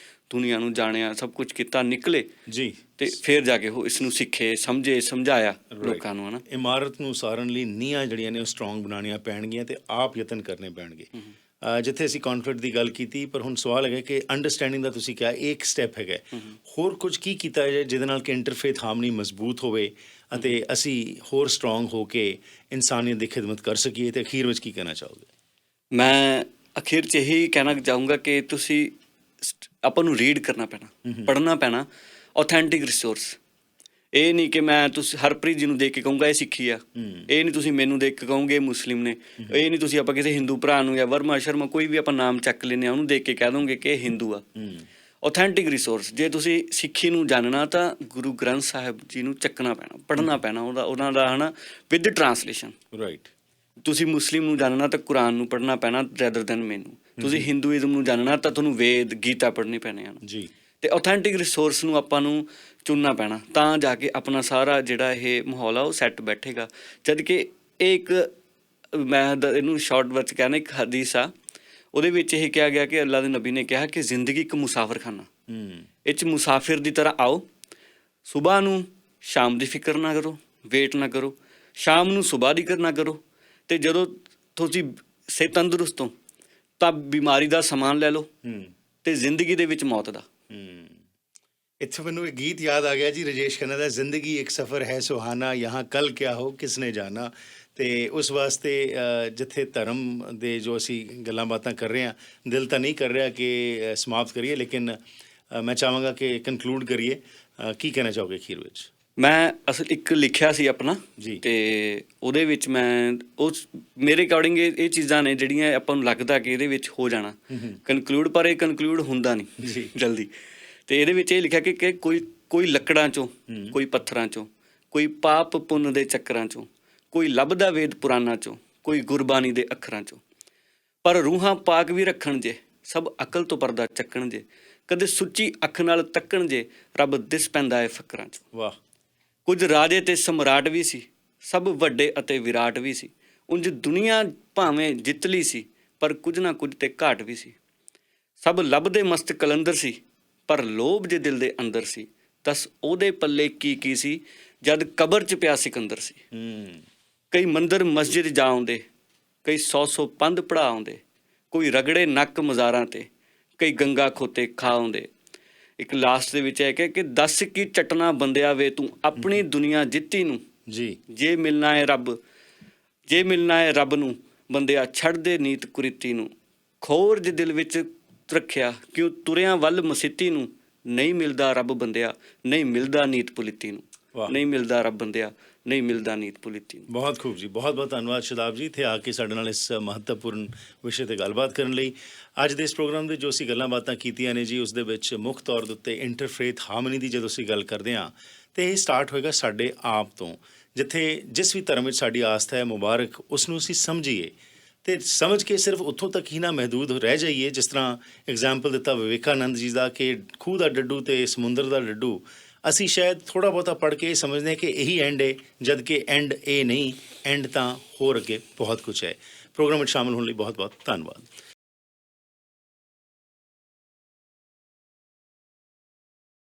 ਦੁਨੀਆ ਨੂੰ ਜਾਣਿਆ, ਸਭ ਕੁਝ ਕੀਤਾ, ਨਿਕਲੇ ਜੀ ਤੇ ਫਿਰ ਜਾ ਕੇ ਉਹ ਇਸ ਨੂੰ ਸਿੱਖੇ, ਸਮਝੇ, ਸਮਝਾਇਆ ਲੋਕਾਂ ਨੂੰ, ਹੈ ਨਾ। ਇਮਾਰਤ ਨੂੰ ਉਸਾਰਨ ਲਈ ਨੀਹਾਂ ਜਿਹੜੀਆਂ ਨੇ ਉਹ ਸਟਰੋਂਗ ਬਣਾਉਣੀਆਂ ਪੈਣਗੀਆਂ ਤੇ ਆਪ ਯਤਨ ਕਰਨੇ ਪੈਣਗੇ। ਜਿੱਥੇ ਅਸੀਂ ਕੌਨਫਲਿਕਟ ਦੀ ਗੱਲ ਕੀਤੀ, ਪਰ ਹੁਣ ਸਵਾਲ ਹੈਗਾ ਕਿ ਅੰਡਰਸਟੈਂਡਿੰਗ ਦਾ ਤੁਸੀਂ ਕਿਹਾ ਇੱਕ ਸਟੈਪ ਹੈਗਾ, ਹੋਰ ਕੁਝ ਕੀ ਕੀਤਾ ਜਾਏ ਜਿਹਦੇ ਨਾਲ ਕਿ ਇੰਟਰਫੇਥ ਹਾਰਮਨੀ ਮਜ਼ਬੂਤ ਹੋਵੇ ਅਤੇ ਅਸੀਂ ਹੋਰ ਸਟਰੋਂਗ ਹੋ ਕੇ ਇਨਸਾਨੀਅਤ ਦੀ ਖਿਦਮਤ ਕਰ ਸਕੀਏ? ਤੇ ਅਖੀਰ ਵਿੱਚ ਕੀ ਕਹਿਣਾ ਚਾਹੋਗੇ? ਮੈਂ ਅਖੀਰ 'ਚ ਇਹੀ ਕਹਿਣਾ ਚਾਹੂੰਗਾ ਕਿ ਤੁਸੀਂ ਆਪਾਂ ਨੂੰ ਰੀਡ ਕਰਨਾ ਪੈਣਾ, ਪੜ੍ਹਨਾ ਪੈਣਾ, ਔਥੈਂਟਿਕ ਰਿਸੋਰਸ। ਇਹ ਨਹੀਂ ਕਿ ਮੈਂ ਤੁਸੀਂ ਹਰਪ੍ਰੀਤ ਜੀ ਨੂੰ ਦੇਖ ਕੇ ਕਹੂੰਗਾ ਇਹ ਸਿੱਖੀ ਆ, ਇਹ ਨਹੀਂ ਤੁਸੀਂ ਮੈਨੂੰ ਦੇਖ ਕੇ ਕਹੋਗੇ ਇਹ ਮੁਸਲਿਮ ਨੇ, ਇਹ ਨਹੀਂ ਤੁਸੀਂ ਆਪਾਂ ਕਿਸੇ ਹਿੰਦੂ ਭਰਾ ਨੂੰ ਜਾਂ ਵਰਮਾ ਸ਼ਰਮਾ ਕੋਈ ਵੀ ਆਪਾਂ ਨਾਮ ਚੱਕ ਲੈਂਦੇ ਹਾਂ ਉਹਨੂੰ ਦੇਖ ਕੇ ਕਹਿ ਦੋਗੇ ਕਿ ਇਹ ਹਿੰਦੂ ਆ। Authentic resource. ਜੇ ਤੁਸੀਂ ਸਿੱਖੀ ਨੂੰ ਜਾਣਨਾ ਤਾਂ ਗੁਰੂ ਗ੍ਰੰਥ ਸਾਹਿਬ ਜੀ ਨੂੰ ਚੱਕਣਾ ਪੈਣਾ, ਪੜ੍ਹਨਾ ਪੈਣਾ, ਉਹਨਾਂ ਦਾ ਹੈ ਨਾ ਵਿਦ ਟਰਾਂਸਲੇਸ਼ਨ। ਰਾਈਟ। ਤੁਸੀਂ ਮੁਸਲਿਮ ਨੂੰ ਜਾਣਨਾ ਤਾਂ ਕੁਰਾਨ ਨੂੰ ਪੜ੍ਹਨਾ ਪੈਣਾ ਰੈਦਰ ਦੈਨ ਮੈਨੂੰ। ਤੁਸੀਂ ਹਿੰਦੂਇਜ਼ਮ ਨੂੰ ਜਾਣਨਾ ਤਾਂ ਤੁਹਾਨੂੰ ਵੇਦ ਗੀਤਾ ਪੜ੍ਹਨੀ ਪੈਣੇ ਹਨ ਜੀ। ਤੇ ਔਥੈਂਟਿਕ ਰਿਸੋਰਸ ਨੂੰ ਆਪਾਂ ਨੂੰ ਚੁਣਨਾ ਪੈਣਾ, ਤਾਂ ਜਾ ਕੇ ਆਪਣਾ ਸਾਰਾ ਜਿਹੜਾ ਇਹ ਮਾਹੌਲ ਆ ਉਹ ਸੈੱਟ ਬੈਠੇਗਾ। ਜਦ ਕਿ ਇਹ ਇੱਕ ਮੈਂ ਇਹਨੂੰ ਸ਼ਾਰਟ ਵਿੱਚ ਕਹਿਣਾ, ਇੱਕ ਹਦੀਸ ਆ, ਉਹਦੇ ਵਿੱਚ ਇਹ ਕਿਹਾ ਗਿਆ ਕਿ ਅੱਲਾ ਦੇ ਨਬੀ ਨੇ ਕਿਹਾ ਕਿ ਜ਼ਿੰਦਗੀ ਇੱਕ ਮੁਸਾਫਿਰਖਾਨਾ, ਇਹ 'ਚ ਮੁਸਾਫਿਰ ਦੀ ਤਰ੍ਹਾਂ ਆਓ, ਸੁਬਾਹ ਨੂੰ ਸ਼ਾਮ ਦੀ ਫਿਕਰ ਨਾ ਕਰੋ, ਵੇਟ ਨਾ ਕਰੋ, ਸ਼ਾਮ ਨੂੰ ਸੁਬਾਹ ਦੀ ਫਿਕਰ ਨਾ ਕਰੋ, ਤੇ ਜਦੋਂ ਤੁਸੀਂ ਸਿਹਤ ਤੰਦਰੁਸਤ ਹੋ ਤਾਂ ਬਿਮਾਰੀ ਦਾ ਸਮਾਨ ਲੈ ਲਓ ਤੇ ਜ਼ਿੰਦਗੀ ਦੇ ਵਿੱਚ ਮੌਤ ਦਾ। ਇੱਥੇ ਮੈਨੂੰ ਇੱਕ ਗੀਤ ਯਾਦ ਆ ਗਿਆ ਜੀ, ਰਾਜੇਸ਼ ਖੰਨਾ ਦਾ, ਜ਼ਿੰਦਗੀ ਇੱਕ ਸਫ਼ਰ ਹੈ ਸੁਹਾਨਾ, ਯਹਾਂ ਕੱਲ ਕਿਆ ਹੋ ਕਿਸਨੇ ਜਾਣਾ। ਤੇ ਉਸ ਵਾਸਤੇ ਜਿੱਥੇ ਧਰਮ ਦੇ ਜੋ ਅਸੀਂ ਗੱਲਾਂ ਬਾਤਾਂ ਕਰ ਰਹੇ ਹਾਂ, ਦਿਲ ਤਾਂ ਨਹੀਂ ਕਰ ਰਿਹਾ ਕਿ ਸਮਾਪਤ ਕਰੀਏ, ਲੇਕਿਨ ਮੈਂ ਚਾਹਾਂਗਾ ਕਿ ਕਨਕਲੂਡ ਕਰੀਏ। ਕੀ ਕਹਿਣਾ ਚਾਹੋਗੇ ਅਖੀਰ ਵਿੱਚ? ਮੈਂ ਅਸਲ ਇੱਕ ਲਿਖਿਆ ਸੀ ਆਪਣਾ ਜੀ, ਤੇ ਉਹਦੇ ਵਿੱਚ ਮੈਂ ਮੇਰੇ ਅਕੋਰਡਿੰਗ ਇਹ ਚੀਜ਼ਾਂ ਨੇ ਜਿਹੜੀਆਂ ਆਪਾਂ ਨੂੰ ਲੱਗਦਾ ਕਿ ਇਹਦੇ ਵਿੱਚ ਹੋ ਜਾਣਾ ਕਨਕਲੂਡ, ਪਰ ਇਹ ਕਨਕਲੂਡ ਹੁੰਦਾ ਨਹੀਂ ਜਲਦੀ। ਤੇ ਇਹਦੇ ਵਿੱਚ ਇਹ ਲਿਖਿਆ ਕਿ ਕੋਈ ਲੱਕੜਾਂ 'ਚੋਂ, ਕੋਈ ਪੱਥਰਾਂ 'ਚੋਂ, ਕੋਈ ਪਾਪ ਪੁੰਨ ਦੇ ਚੱਕਰਾਂ 'ਚੋਂ, ਕੋਈ ਲੱਭਦਾ ਵੇਦ ਪੁਰਾਣਾ 'ਚੋਂ, ਕੋਈ ਗੁਰਬਾਣੀ ਦੇ ਅੱਖਰਾਂ 'ਚੋਂ, ਪਰ ਰੂਹਾਂ ਪਾਕ ਵੀ ਰੱਖਣ ਜੇ, ਸਭ ਅਕਲ ਤੋਂ ਪਰਦਾ ਚੱਕਣ ਜੇ, ਕਦੇ ਸੁੱਚੀ ਅੱਖ ਨਾਲ ਤੱਕਣ ਜੇ, ਰੱਬ ਦਿਸ ਪੈਂਦਾ ਹੈ ਫਕਰਾਂ 'ਚ। ਵਾਹ। ਕੁਝ ਰਾਜੇ ਤੇ ਸਮਰਾਟ ਵੀ ਸੀ, ਸਭ ਵੱਡੇ ਅਤੇ ਵਿਰਾਟ ਵੀ ਸੀ, ਉਂਝ ਦੁਨੀਆ ਭਾਵੇਂ ਜਿੱਤ ਲਈ ਸੀ, ਪਰ ਕੁਝ ਨਾ ਕੁਝ ਤੇ ਘਾਟ ਵੀ ਸੀ। ਸਭ ਲੱਭਦੇ ਮਸਤ ਕਲੰਦਰ ਸੀ, ਪਰ ਲੋਭ ਜੇ ਦਿਲ ਦੇ ਅੰਦਰ ਸੀ, ਦੱਸ ਉਹਦੇ ਪੱਲੇ ਕੀ ਸੀ ਜਦ ਕਬਰ 'ਚ ਪਿਆ ਸਿਕੰਦਰ ਸੀ। ਕਈ ਮੰਦਰ ਮਸਜਿਦ ਜਾ ਆਉਂਦੇ, ਕਈ 100 ਪੰਧ ਪੜ੍ਹਾ ਆਉਂਦੇ, ਕੋਈ ਰਗੜੇ ਨੱਕ ਮਜ਼ਾਰਾਂ ਤੇ, ਕਈ ਗੰਗਾ ਖੋਤੇ ਖਾ ਆਉਂਦੇ। ਇੱਕ ਲਾਸਟ ਦੇ ਵਿੱਚ ਹੈ ਕਿ ਦੱਸ ਕੀ ਚਟਣਾ ਬੰਦਿਆ ਵੇ ਤੂੰ ਆਪਣੀ ਦੁਨੀਆ ਜਿੱਤੀ ਨੂੰ ਜੀ, ਜੇ ਮਿਲਣਾ ਹੈ ਰੱਬ ਨੂੰ ਬੰਦਿਆ ਛੱਡ ਦੇ ਨੀਤ ਕੁਰੀਤੀ ਨੂੰ, ਖੋਰ ਜੇ ਦਿਲ ਵਿੱਚ ਰੱਖਿਆ ਕਿਉਂ ਤੁਰਿਆਂ ਵੱਲ ਮਸੀਤੀ ਨੂੰ, ਨਹੀਂ ਮਿਲਦਾ ਰੱਬ ਬੰਦਿਆ, ਨਹੀਂ ਮਿਲਦਾ ਨੀਤ ਪੁਲੀਤੀ ਨੂੰ, ਨਹੀਂ ਮਿਲਦਾ ਰੱਬ ਬੰਦਿਆ, ਨਹੀਂ ਮਿਲਦਾ ਨੀਤ ਪੁਲਿਤੀ ਨੂੰ। ਬਹੁਤ ਖੂਬ ਜੀ, ਬਹੁਤ ਬਹੁਤ ਧੰਨਵਾਦ ਸ਼ਦਾਬ ਜੀ ਇੱਥੇ ਆ ਕੇ ਸਾਡੇ ਨਾਲ ਇਸ ਮਹੱਤਵਪੂਰਨ ਵਿਸ਼ੇ 'ਤੇ ਗੱਲਬਾਤ ਕਰਨ ਲਈ। ਅੱਜ ਦੇ ਇਸ ਪ੍ਰੋਗਰਾਮ ਦੇ ਜੋ ਅਸੀਂ ਗੱਲਾਂ ਬਾਤਾਂ ਕੀਤੀਆਂ ਨੇ ਜੀ, ਉਸ ਦੇ ਵਿੱਚ ਮੁੱਖ ਤੌਰ ਦੇ ਉੱਤੇ ਇੰਟਰਫੇਥ ਹਾਰਮਨੀ ਦੀ ਜਦੋਂ ਅਸੀਂ ਗੱਲ ਕਰਦੇ ਹਾਂ ਤਾਂ ਇਹ ਸਟਾਰਟ ਹੋਏਗਾ ਸਾਡੇ ਆਪ ਤੋਂ, ਜਿੱਥੇ ਜਿਸ ਵੀ ਧਰਮ ਵਿੱਚ ਸਾਡੀ ਆਸਥਾ ਹੈ ਮੁਬਾਰਕ, ਉਸ ਨੂੰ ਅਸੀਂ ਸਮਝੀਏ ਅਤੇ ਸਮਝ ਕੇ ਸਿਰਫ ਉੱਥੋਂ ਤੱਕ ਹੀ ਨਾ ਮਹਿਦੂਦ ਰਹਿ ਜਾਈਏ। ਜਿਸ ਤਰ੍ਹਾਂ ਐਗਜ਼ਾਮਪਲ ਦਿੱਤਾ ਵਿਵੇਕਾਨੰਦ ਜੀ ਦਾ ਕਿ ਖੂਹ ਦਾ ਡੱਡੂ ਅਤੇ ਸਮੁੰਦਰ ਦਾ ਡੱਡੂ, ਅਸੀਂ ਸ਼ਾਇਦ ਥੋੜ੍ਹਾ ਬਹੁਤਾ ਪੜ੍ਹ ਕੇ ਇਹ ਸਮਝਦੇ ਹਾਂ ਕਿ ਇਹੀ ਐਂਡ ਹੈ, ਜਦ ਕਿ ਐਂਡ ਇਹ ਨਹੀਂ, ਐਂਡ ਤਾਂ ਹੋਰ ਅੱਗੇ ਬਹੁਤ ਕੁਛ ਹੈ। ਪ੍ਰੋਗਰਾਮ ਵਿੱਚ ਸ਼ਾਮਲ ਹੋਣ ਲਈ ਬਹੁਤ ਬਹੁਤ ਧੰਨਵਾਦ।